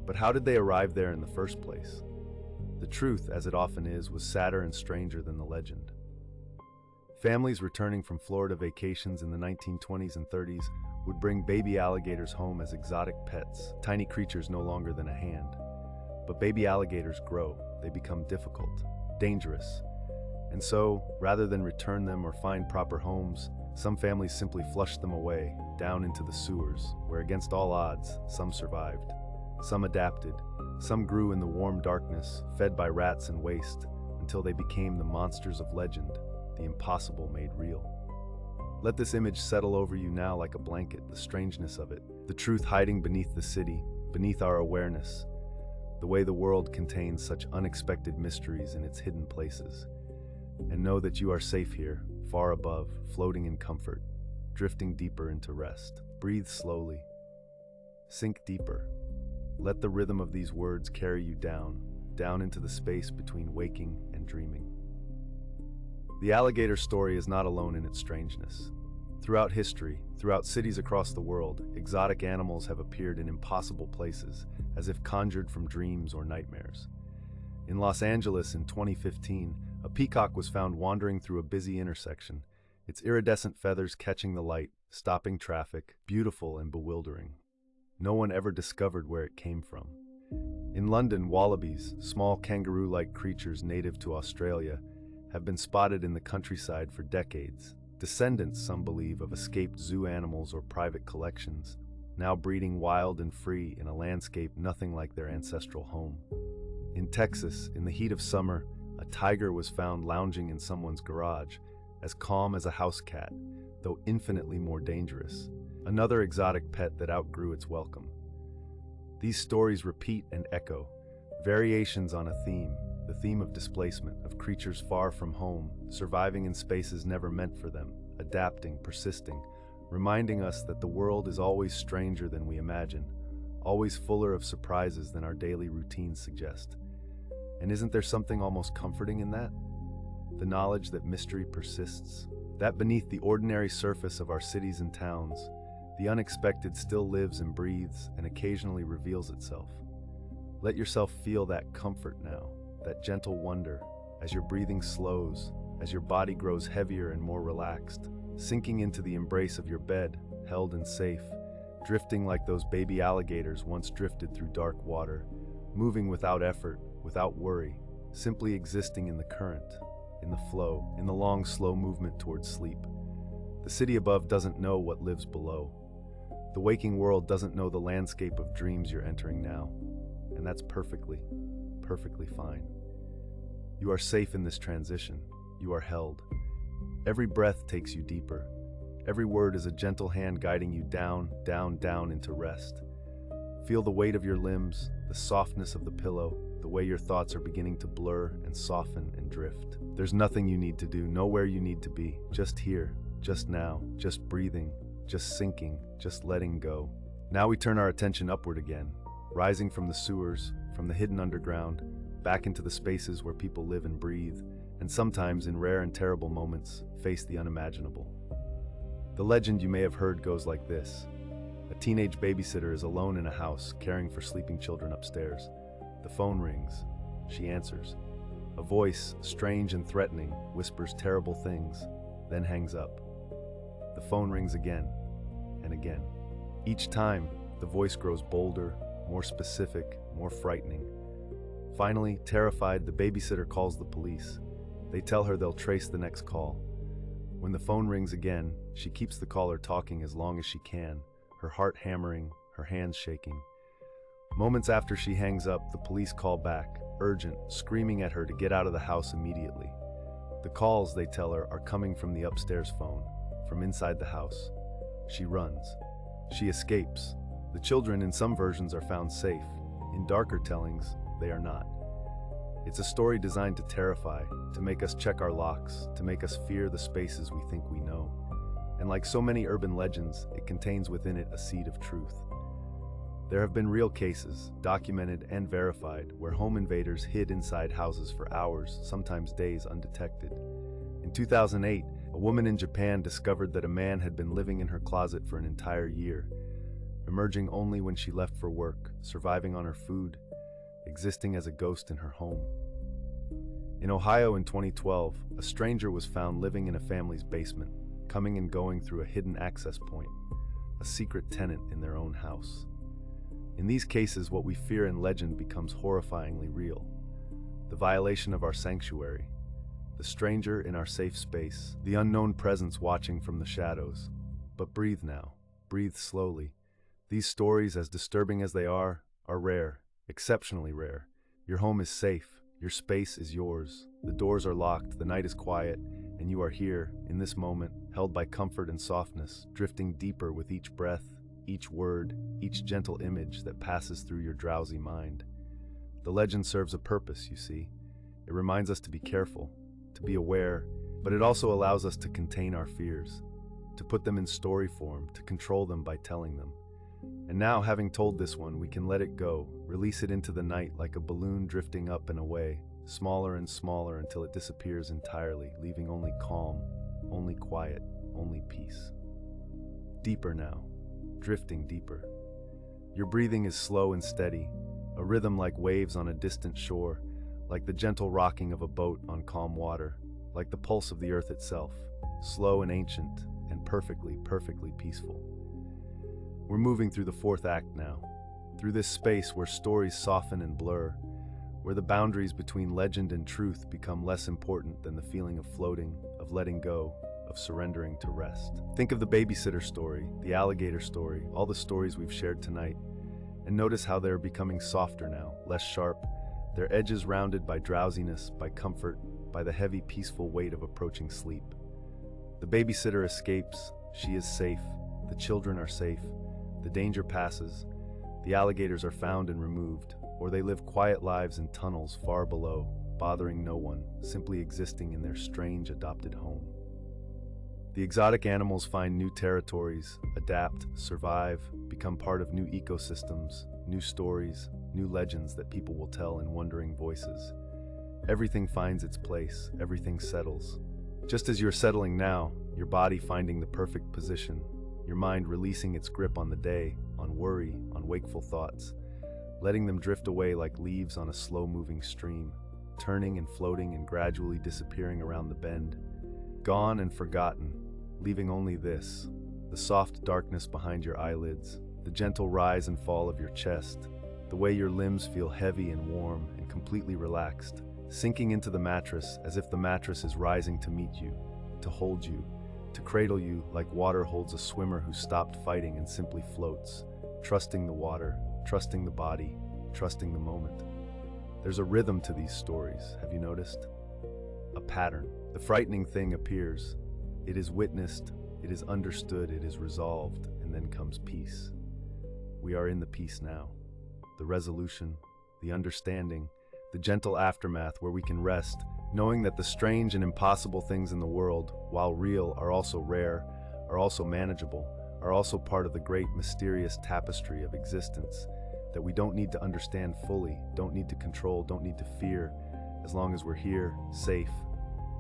But how did they arrive there in the first place? The truth, as it often is, was sadder and stranger than the legend. Families returning from Florida vacations in the 1920s and 30s would bring baby alligators home as exotic pets, tiny creatures no longer than a hand. But baby alligators grow, they become difficult, dangerous. And so, rather than return them or find proper homes, some families simply flushed them away, down into the sewers, where against all odds, some survived. Some adapted, some grew in the warm darkness, fed by rats and waste, until they became the monsters of legend, the impossible made real. Let this image settle over you now like a blanket, the strangeness of it, the truth hiding beneath the city, beneath our awareness, the way the world contains such unexpected mysteries in its hidden places. And know that you are safe here, far above, floating in comfort, drifting deeper into rest. Breathe slowly. Sink deeper. Let the rhythm of these words carry you down, down into the space between waking and dreaming. The alligator story is not alone in its strangeness. Throughout history, throughout cities across the world, exotic animals have appeared in impossible places, as if conjured from dreams or nightmares. In Los Angeles in 2015, a peacock was found wandering through a busy intersection, its iridescent feathers catching the light, stopping traffic, beautiful and bewildering. no one ever discovered where it came from. In London, wallabies, small kangaroo-like creatures native to Australia, have been spotted in the countryside for decades. Descendants, some believe, of escaped zoo animals or private collections, now breeding wild and free in a landscape nothing like their ancestral home. In Texas, in the heat of summer, a tiger was found lounging in someone's garage, as calm as a house cat, though infinitely more dangerous. Another exotic pet that outgrew its welcome. These stories repeat and echo, variations on a theme, the theme of displacement, of creatures far from home, surviving in spaces never meant for them, adapting, persisting, reminding us that the world is always stranger than we imagine, always fuller of surprises than our daily routines suggest. And isn't there something almost comforting in that? The knowledge that mystery persists, that beneath the ordinary surface of our cities and towns, the unexpected still lives and breathes and occasionally reveals itself. Let yourself feel that comfort now, that gentle wonder, as your breathing slows, as your body grows heavier and more relaxed, sinking into the embrace of your bed, held and safe, drifting like those baby alligators once drifted through dark water, moving without effort, without worry, simply existing in the current, in the flow, in the long, slow movement towards sleep. The city above doesn't know what lives below. The waking world doesn't know the landscape of dreams you're entering now, and that's perfectly fine. You are safe in this transition. You are held. Every breath takes you deeper. Every word is a gentle hand guiding you down, down, down into rest. Feel the weight of your limbs, the softness of the pillow, the way your thoughts are beginning to blur and soften and drift. There's nothing you need to do, nowhere you need to be, just here, just now, just breathing, just sinking, just letting go. Now we turn our attention upward again, rising from the sewers, from the hidden underground, back into the spaces where people live and breathe, and sometimes, in rare and terrible moments, face the unimaginable. The legend you may have heard goes like this. A teenage babysitter is alone in a house, caring for sleeping children upstairs. The phone rings. She answers. A voice, strange and threatening, whispers terrible things, then hangs up. The phone rings again and again. Each time, the voice grows bolder, more specific, more frightening. Finally, terrified, the babysitter calls the police. They tell her they'll trace the next call. When the phone rings again, she keeps the caller talking as long as she can, her heart hammering, her hands shaking. Moments after she hangs up, the police call back, urgent, screaming at her to get out of the house immediately. The calls, they tell her, are coming from the upstairs phone, from inside the house. She runs. She escapes. The children, in some versions, are found safe. In darker tellings, they are not. It's a story designed to terrify, to make us check our locks, to make us fear the spaces we think we know. And like so many urban legends, it contains within it a seed of truth. There have been real cases, documented and verified, where home invaders hid inside houses for hours, sometimes days, undetected. In 2008, a woman in Japan discovered that a man had been living in her closet for an entire year, emerging only when she left for work, surviving on her food, existing as a ghost in her home. In Ohio in 2012, a stranger was found living in a family's basement, coming and going through a hidden access point, a secret tenant in their own house. In these cases, what we fear in legend becomes horrifyingly real. The violation of our sanctuary, the stranger in our safe space, the unknown presence watching from the shadows. But breathe now, breathe slowly. These stories, as disturbing as they are rare, exceptionally rare. Your home is safe, your space is yours, the doors are locked, the night is quiet, and you are here, in this moment, held by comfort and softness, drifting deeper with each breath, each word, each gentle image that passes through your drowsy mind. The legend serves a purpose, you see. It reminds us to be careful, to be aware, but it also allows us to contain our fears, to put them in story form, to control them by telling them. And now, having told this one, we can let it go, release it into the night like a balloon drifting up and away, smaller and smaller until it disappears entirely, leaving only calm, only quiet, only peace. Deeper now, drifting deeper. Your breathing is slow and steady, a rhythm like waves on a distant shore, like the gentle rocking of a boat on calm water, like the pulse of the earth itself, slow and ancient and perfectly peaceful. We're moving through the fourth act now, through this space where stories soften and blur, where the boundaries between legend and truth become less important than the feeling of floating, of letting go, of surrendering to rest. Think of the babysitter story, the alligator story, all the stories we've shared tonight, and notice how they're becoming softer now, less sharp, their edges rounded by drowsiness, by comfort, by the heavy, peaceful weight of approaching sleep. The babysitter escapes, she is safe, the children are safe, the danger passes, the alligators are found and removed, or they live quiet lives in tunnels far below, bothering no one, simply existing in their strange adopted home. The exotic animals find new territories, adapt, survive, become part of new ecosystems, new stories, new legends that people will tell in wondering voices. Everything finds its place, everything settles. Just as you're settling now, your body finding the perfect position, your mind releasing its grip on the day, on worry, on wakeful thoughts, letting them drift away like leaves on a slow-moving stream, turning and floating and gradually disappearing around the bend. Gone and forgotten, leaving only this, the soft darkness behind your eyelids, the gentle rise and fall of your chest, the way your limbs feel heavy and warm and completely relaxed, sinking into the mattress as if the mattress is rising to meet you, to hold you, to cradle you like water holds a swimmer who stopped fighting and simply floats, trusting the water, trusting the body, trusting the moment. There's a rhythm to these stories, have you noticed? A pattern. The frightening thing appears. It is witnessed, it is understood, it is resolved, and then comes peace. We are in the peace now. The resolution, the understanding, the gentle aftermath where we can rest, knowing that the strange and impossible things in the world, while real, are also rare, are also manageable, are also part of the great mysterious tapestry of existence that we don't need to understand fully, don't need to control, don't need to fear, as long as we're here, safe,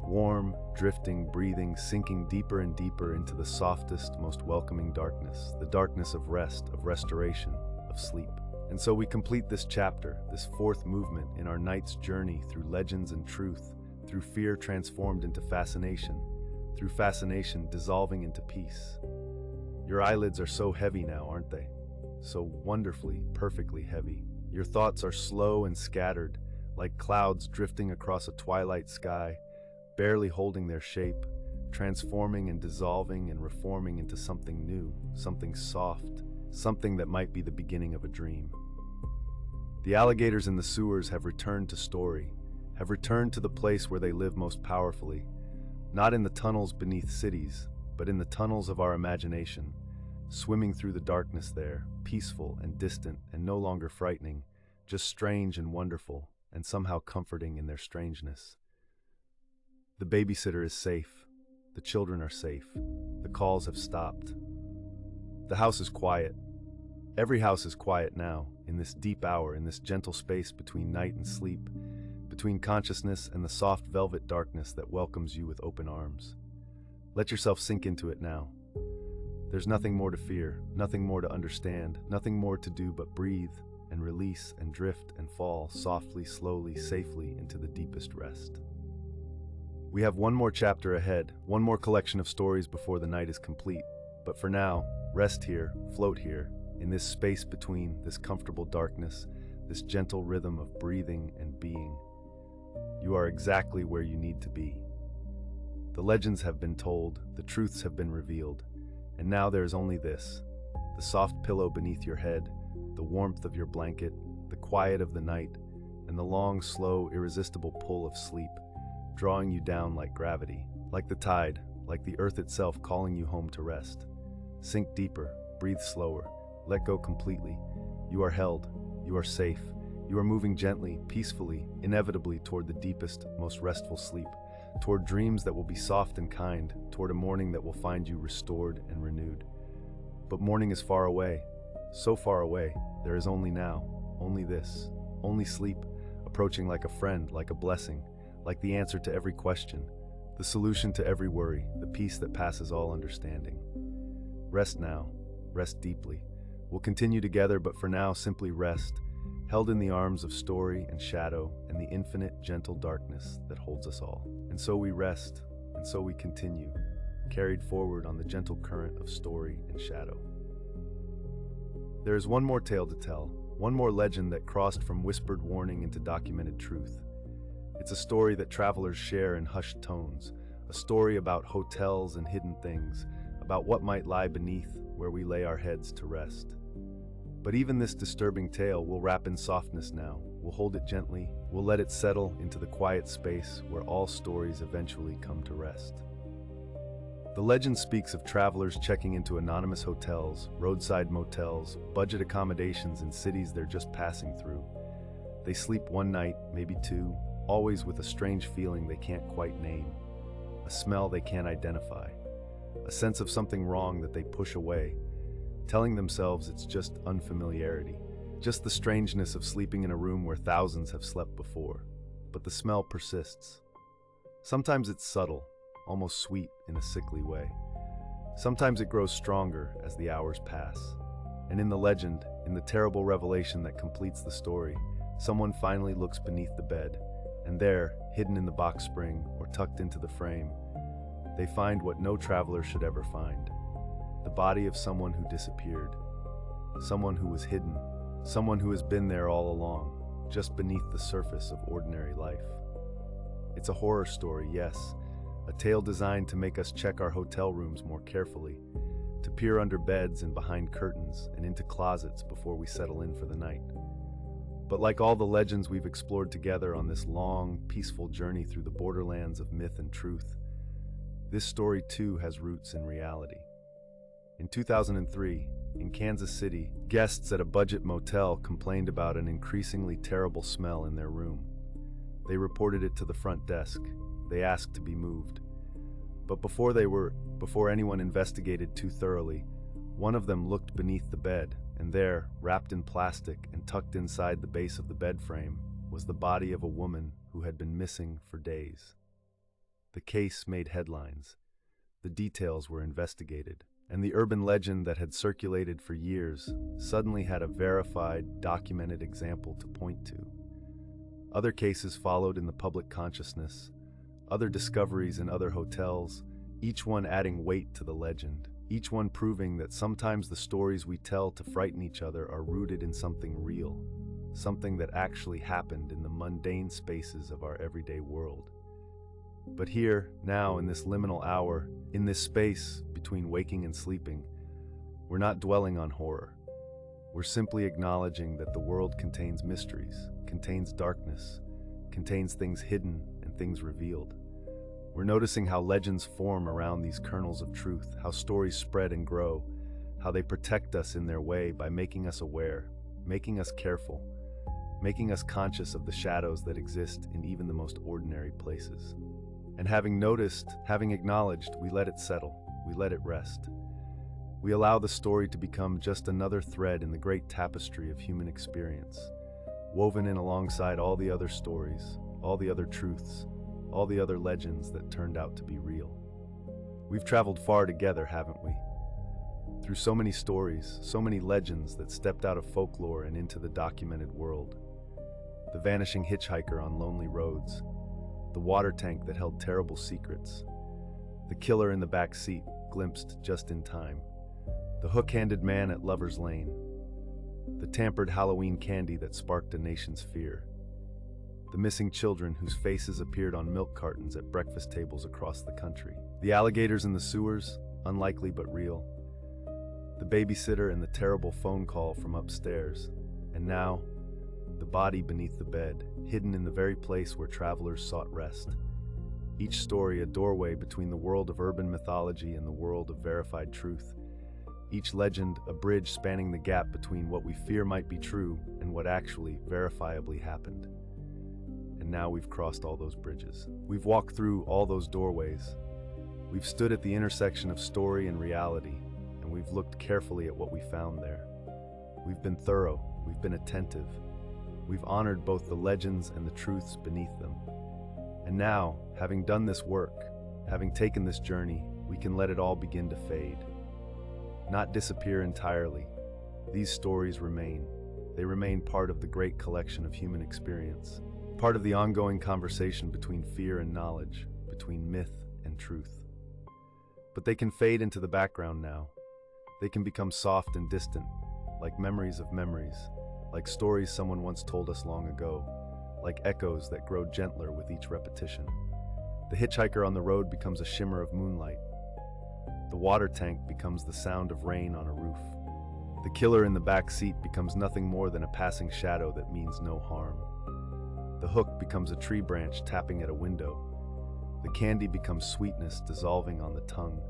warm, drifting, breathing, sinking deeper and deeper into the softest, most welcoming darkness, the darkness of rest, of restoration, of sleep. And so we complete this chapter, this fourth movement in our night's journey through legends and truth, through fear transformed into fascination, through fascination dissolving into peace. Your eyelids are so heavy now, aren't they? So wonderfully, perfectly heavy. Your thoughts are slow and scattered, like clouds drifting across a twilight sky, barely holding their shape, transforming and dissolving and reforming into something new, something soft, something that might be the beginning of a dream. The alligators in the sewers have returned to story, have returned to the place where they live most powerfully, not in the tunnels beneath cities, but in the tunnels of our imagination, swimming through the darkness there, peaceful and distant and no longer frightening, just strange and wonderful, and somehow comforting in their strangeness. The babysitter is safe. The children are safe. The calls have stopped. The house is quiet. Every house is quiet now, in this deep hour, in this gentle space between night and sleep, between consciousness and the soft velvet darkness that welcomes you with open arms. Let yourself sink into it now. There's nothing more to fear, nothing more to understand, nothing more to do but breathe and release and drift and fall softly, slowly, safely into the deepest rest. We have one more chapter ahead, one more collection of stories before the night is complete. But for now, rest here, float here, in this space between, this comfortable darkness, this gentle rhythm of breathing and being. You are exactly where you need to be. The legends have been told, the truths have been revealed, and now there is only this, the soft pillow beneath your head, the warmth of your blanket, the quiet of the night, and the long, slow, irresistible pull of sleep, drawing you down like gravity, like the tide, like the earth itself calling you home to rest. Sink deeper, breathe slower, let go completely. You are held, you are safe, you are moving gently, peacefully, inevitably toward the deepest, most restful sleep, toward dreams that will be soft and kind, toward a morning that will find you restored and renewed. But morning is far away, so far away, there is only now, only this, only sleep, approaching like a friend, like a blessing, like the answer to every question, the solution to every worry, the peace that passes all understanding. Rest now, rest deeply. We'll continue together, but for now, simply rest, held in the arms of story and shadow and the infinite, gentle darkness that holds us all. And so we rest, and so we continue, carried forward on the gentle current of story and shadow. There is one more tale to tell, one more legend that crossed from whispered warning into documented truth. It's a story that travelers share in hushed tones, a story about hotels and hidden things, about what might lie beneath where we lay our heads to rest. But even this disturbing tale will wrap in softness now. We'll hold it gently, we'll let it settle into the quiet space where all stories eventually come to rest. The legend speaks of travelers checking into anonymous hotels, roadside motels, budget accommodations in cities they're just passing through. They sleep one night, maybe two, always with a strange feeling they can't quite name, a smell they can't identify, a sense of something wrong that they push away, telling themselves it's just unfamiliarity, just the strangeness of sleeping in a room where thousands have slept before. But the smell persists. Sometimes it's subtle, almost sweet in a sickly way. Sometimes it grows stronger as the hours pass. And in the legend, in the terrible revelation that completes the story, someone finally looks beneath the bed, and there, hidden in the box spring or tucked into the frame, they find what no traveler should ever find: the body of someone who disappeared, someone who was hidden, someone who has been there all along, just beneath the surface of ordinary life. It's a horror story, yes, a tale designed to make us check our hotel rooms more carefully, to peer under beds and behind curtains and into closets before we settle in for the night. But like all the legends we've explored together on this long, peaceful journey through the borderlands of myth and truth, this story too has roots in reality. In 2003, in Kansas City, guests at a budget motel complained about an increasingly terrible smell in their room. They reported it to the front desk. They asked to be moved. But before anyone investigated too thoroughly, one of them looked beneath the bed, and there, wrapped in plastic and tucked inside the base of the bed frame, was the body of a woman who had been missing for days. The case made headlines. The details were investigated, and the urban legend that had circulated for years suddenly had a verified, documented example to point to. Other cases followed in the public consciousness, other discoveries in other hotels, each one adding weight to the legend, each one proving that sometimes the stories we tell to frighten each other are rooted in something real, something that actually happened in the mundane spaces of our everyday world. But here, now, in this liminal hour, in this space between waking and sleeping, we're not dwelling on horror. We're simply acknowledging that the world contains mysteries, contains darkness, contains things hidden and things revealed. We're noticing how legends form around these kernels of truth, how stories spread and grow, how they protect us in their way by making us aware, making us careful, making us conscious of the shadows that exist in even the most ordinary places. And having noticed, having acknowledged, we let it settle, we let it rest. We allow the story to become just another thread in the great tapestry of human experience, woven in alongside all the other stories, all the other truths, all the other legends that turned out to be real. We've traveled far together, haven't we? Through so many stories, so many legends that stepped out of folklore and into the documented world. The vanishing hitchhiker on lonely roads, the water tank that held terrible secrets, the killer in the back seat, glimpsed just in time, the hook-handed man at Lover's Lane, the tampered Halloween candy that sparked a nation's fear, the missing children whose faces appeared on milk cartons at breakfast tables across the country, the alligators in the sewers, unlikely but real, the babysitter and the terrible phone call from upstairs, and now, the body beneath the bed, hidden in the very place where travelers sought rest. Each story a doorway between the world of urban mythology and the world of verified truth. Each legend a bridge spanning the gap between what we fear might be true and what actually, verifiably happened. And now we've crossed all those bridges. We've walked through all those doorways. We've stood at the intersection of story and reality, and we've looked carefully at what we found there. We've been thorough, we've been attentive. We've honored both the legends and the truths beneath them. And now, having done this work, having taken this journey, we can let it all begin to fade. Not disappear entirely. These stories remain. They remain part of the great collection of human experience, part of the ongoing conversation between fear and knowledge, between myth and truth. But they can fade into the background now. They can become soft and distant, like memories of memories, like stories someone once told us long ago, like echoes that grow gentler with each repetition. The hitchhiker on the road becomes a shimmer of moonlight. The water tank becomes the sound of rain on a roof. The killer in the back seat becomes nothing more than a passing shadow that means no harm. The hook becomes a tree branch tapping at a window. The candy becomes sweetness dissolving on the tongue.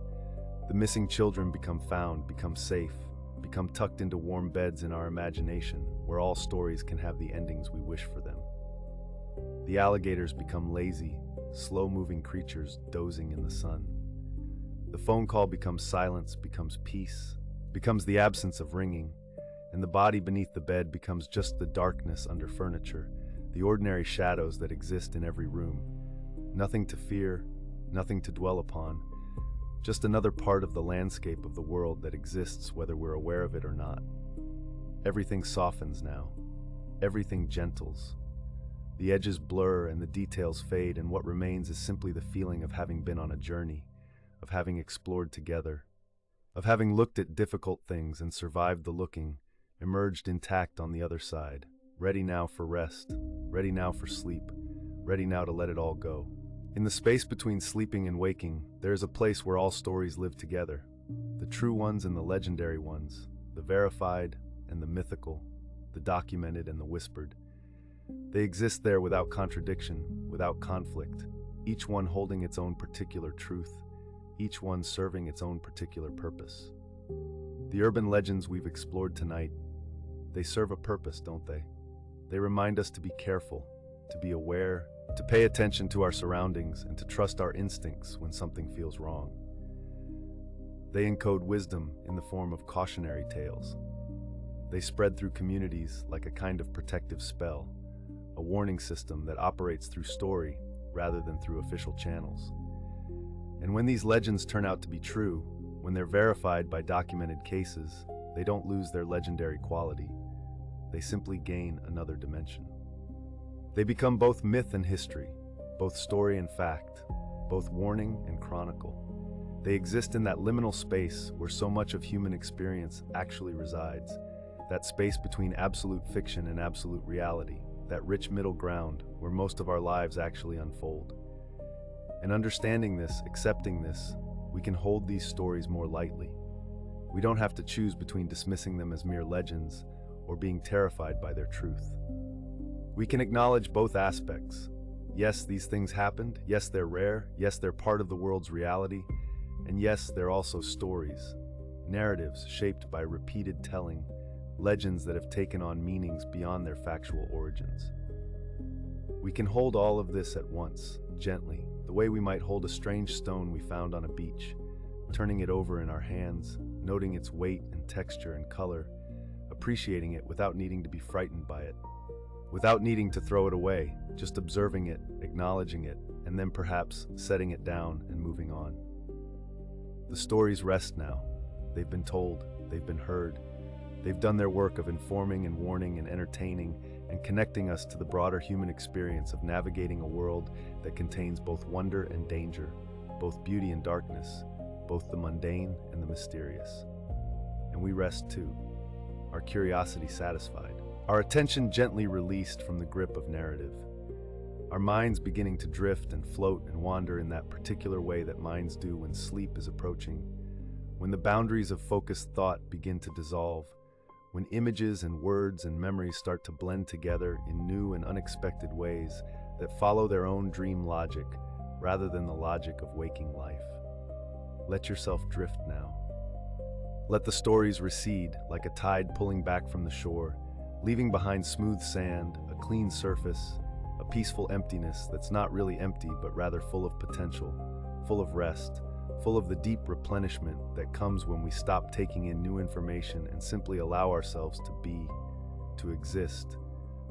The missing children become found, become safe, become tucked into warm beds in our imagination, where all stories can have the endings we wish for them. The alligators become lazy, slow-moving creatures dozing in the sun. The phone call becomes silence, becomes peace, becomes the absence of ringing, and the body beneath the bed becomes just the darkness under furniture, the ordinary shadows that exist in every room. Nothing to fear, nothing to dwell upon, just another part of the landscape of the world that exists whether we're aware of it or not. Everything softens now. Everything gentles. The edges blur and the details fade, and what remains is simply the feeling of having been on a journey, of having explored together, of having looked at difficult things and survived the looking, emerged intact on the other side, ready now for rest, ready now for sleep, ready now to let it all go. In the space between sleeping and waking, there is a place where all stories live together, the true ones and the legendary ones, the verified and the mythical, the documented and the whispered. They exist there without contradiction, without conflict, each one holding its own particular truth, each one serving its own particular purpose. The urban legends we've explored tonight, they serve a purpose, don't they? They remind us to be careful, to be aware, to pay attention to our surroundings, and to trust our instincts when something feels wrong. They encode wisdom in the form of cautionary tales. They spread through communities like a kind of protective spell, a warning system that operates through story rather than through official channels. And when these legends turn out to be true, when they're verified by documented cases, they don't lose their legendary quality. They simply gain another dimension. They become both myth and history, both story and fact, both warning and chronicle. They exist in that liminal space where so much of human experience actually resides, that space between absolute fiction and absolute reality, that rich middle ground where most of our lives actually unfold. And understanding this, accepting this, we can hold these stories more lightly. We don't have to choose between dismissing them as mere legends or being terrified by their truth. We can acknowledge both aspects. Yes, these things happened. Yes, they're rare. Yes, they're part of the world's reality. And yes, they're also stories, narratives shaped by repeated telling, legends that have taken on meanings beyond their factual origins. We can hold all of this at once, gently, the way we might hold a strange stone we found on a beach, turning it over in our hands, noting its weight and texture and color, appreciating it without needing to be frightened by it, without needing to throw it away, just observing it, acknowledging it, and then perhaps setting it down and moving on. The stories rest now. They've been told, they've been heard. They've done their work of informing and warning and entertaining and connecting us to the broader human experience of navigating a world that contains both wonder and danger, both beauty and darkness, both the mundane and the mysterious. And we rest too, our curiosity satisfied, our attention gently released from the grip of narrative, our minds beginning to drift and float and wander in that particular way that minds do when sleep is approaching, when the boundaries of focused thought begin to dissolve, when images and words and memories start to blend together in new and unexpected ways that follow their own dream logic rather than the logic of waking life. Let yourself drift now. Let the stories recede like a tide pulling back from the shore, leaving behind smooth sand, a clean surface, a peaceful emptiness that's not really empty but rather full of potential, full of rest, full of the deep replenishment that comes when we stop taking in new information and simply allow ourselves to be, to exist,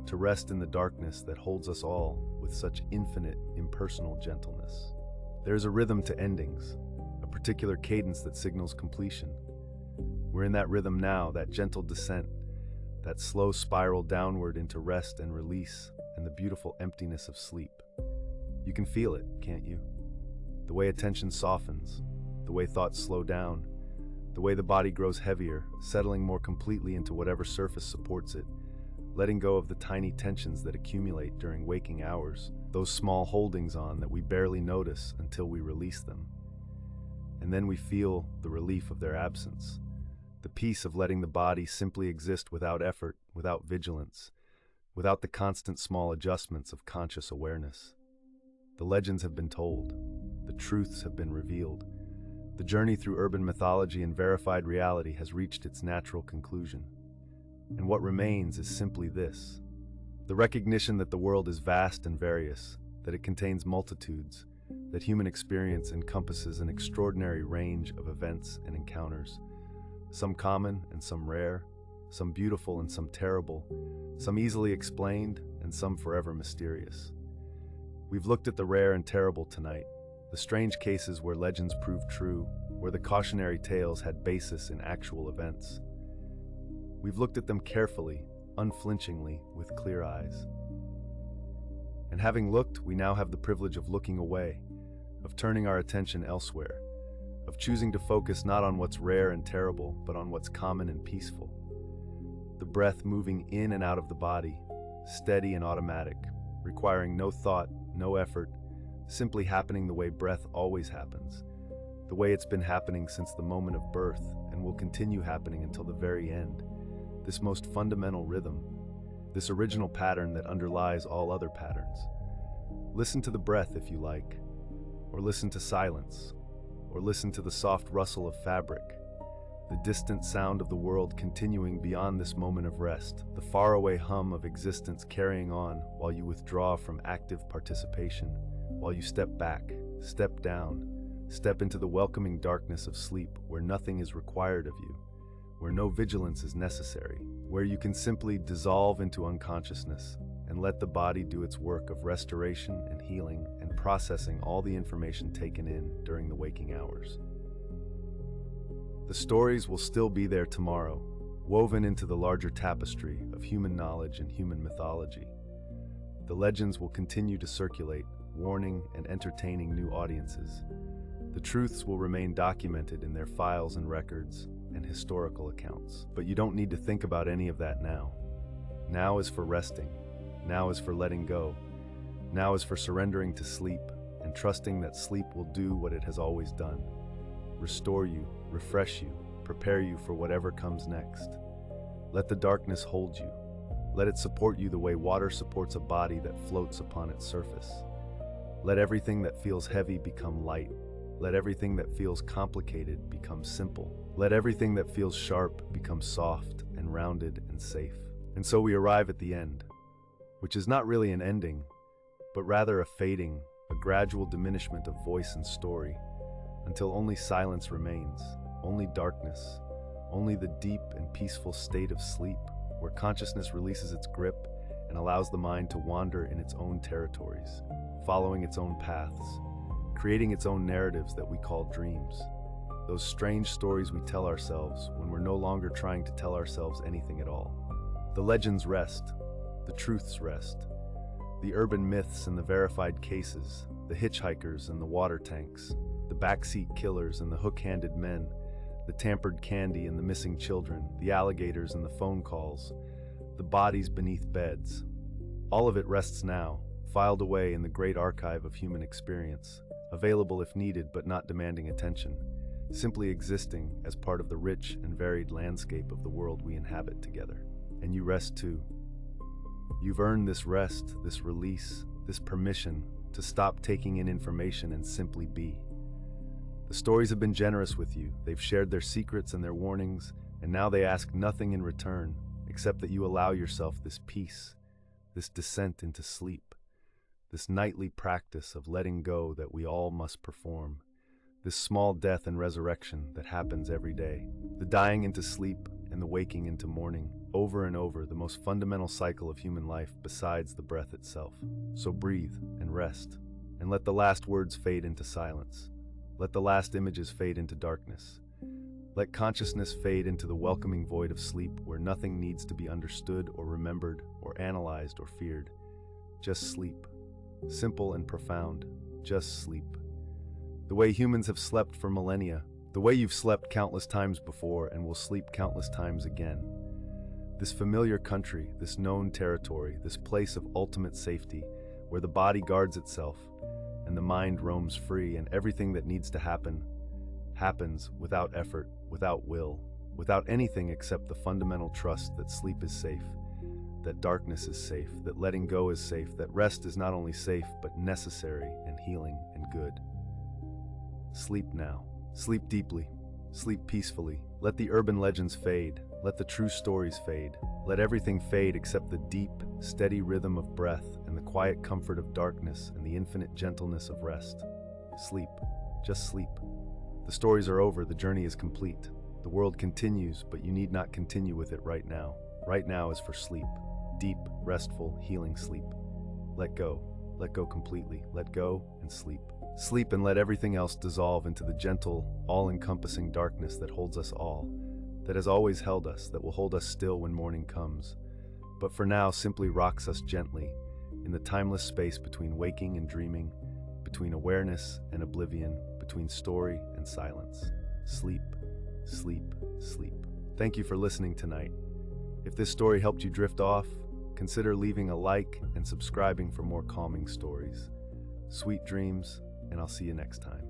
to rest in the darkness that holds us all with such infinite, impersonal gentleness. There's a rhythm to endings, a particular cadence that signals completion. We're in that rhythm now, that gentle descent, that slow spiral downward into rest and release and the beautiful emptiness of sleep. You can feel it, can't you? The way attention softens, the way thoughts slow down, the way the body grows heavier, settling more completely into whatever surface supports it, letting go of the tiny tensions that accumulate during waking hours, those small holdings on that we barely notice until we release them. And then we feel the relief of their absence, the peace of letting the body simply exist without effort, without vigilance, without the constant small adjustments of conscious awareness. The legends have been told, the truths have been revealed. The journey through urban mythology and verified reality has reached its natural conclusion. And what remains is simply this: the recognition that the world is vast and various, that it contains multitudes, that human experience encompasses an extraordinary range of events and encounters, some common and some rare, some beautiful and some terrible, some easily explained and some forever mysterious. We've looked at the rare and terrible tonight, the strange cases where legends proved true, where the cautionary tales had basis in actual events. We've looked at them carefully, unflinchingly, with clear eyes. And having looked, we now have the privilege of looking away, of turning our attention elsewhere, of choosing to focus not on what's rare and terrible, but on what's common and peaceful. The breath moving in and out of the body, steady and automatic, requiring no thought, no effort, simply happening the way breath always happens, the way it's been happening since the moment of birth and will continue happening until the very end. This most fundamental rhythm, this original pattern that underlies all other patterns. Listen to the breath if you like, or listen to silence, or listen to the soft rustle of fabric, the distant sound of the world continuing beyond this moment of rest, the faraway hum of existence carrying on while you withdraw from active participation, while you step back, step down, step into the welcoming darkness of sleep where nothing is required of you, where no vigilance is necessary, where you can simply dissolve into unconsciousness and let the body do its work of restoration and healing and processing all the information taken in during the waking hours. The stories will still be there tomorrow, woven into the larger tapestry of human knowledge and human mythology. The legends will continue to circulate, warning and entertaining new audiences. The truths will remain documented in their files and records and historical accounts. But you don't need to think about any of that now. Now is for resting. Now is for letting go. Now is for surrendering to sleep and trusting that sleep will do what it has always done: restore you, refresh you, prepare you for whatever comes next. Let the darkness hold you. Let it support you the way water supports a body that floats upon its surface. Let everything that feels heavy become light. Let everything that feels complicated become simple. Let everything that feels sharp become soft and rounded and safe. And so we arrive at the end, which is not really an ending, but rather a fading, a gradual diminishment of voice and story, until only silence remains, only darkness, only the deep and peaceful state of sleep, where consciousness releases its grip and allows the mind to wander in its own territories, following its own paths, creating its own narratives that we call dreams. Those strange stories we tell ourselves when we're no longer trying to tell ourselves anything at all. The legends rest, the truths rest, the urban myths and the verified cases, the hitchhikers and the water tanks, the backseat killers and the hook-handed men, the tampered candy and the missing children, the alligators and the phone calls, the bodies beneath beds. All of it rests now, filed away in the great archive of human experience, available if needed but not demanding attention, simply existing as part of the rich and varied landscape of the world we inhabit together. And you rest too. You've earned this rest, this release, this permission to stop taking in information and simply be. The stories have been generous with you. They've shared their secrets and their warnings, and now they ask nothing in return except that you allow yourself this peace, this descent into sleep, this nightly practice of letting go that we all must perform, this small death and resurrection that happens every day, the dying into sleep and the waking into morning, over and over, the most fundamental cycle of human life besides the breath itself. So breathe and rest, and let the last words fade into silence. Let the last images fade into darkness. Let consciousness fade into the welcoming void of sleep where nothing needs to be understood or remembered or analyzed or feared. Just sleep. Simple and profound. Just sleep. The way humans have slept for millennia, The way you've slept countless times before and will sleep countless times again. This familiar country, this known territory, this place of ultimate safety, where the body guards itself and the mind roams free, and everything that needs to happen happens without effort, without will, without anything except the fundamental trust that sleep is safe, that darkness is safe, that letting go is safe, that rest is not only safe but necessary and healing and good. Sleep now. Sleep deeply. Sleep peacefully. Let the urban legends fade. Let the true stories fade. Let everything fade except the deep, steady rhythm of breath and the quiet comfort of darkness and the infinite gentleness of rest. Sleep. Just sleep. The stories are over. The journey is complete. The world continues, but you need not continue with it right now. Right now is for sleep. Deep, restful, healing sleep. Let go. Let go completely. Let go and sleep. Sleep and let everything else dissolve into the gentle, all-encompassing darkness that holds us all, that has always held us, that will hold us still when morning comes, but for now simply rocks us gently in the timeless space between waking and dreaming, between awareness and oblivion, between story and silence. Sleep, sleep, sleep. Thank you for listening tonight. If this story helped you drift off, consider leaving a like and subscribing for more calming stories. Sweet dreams, and I'll see you next time.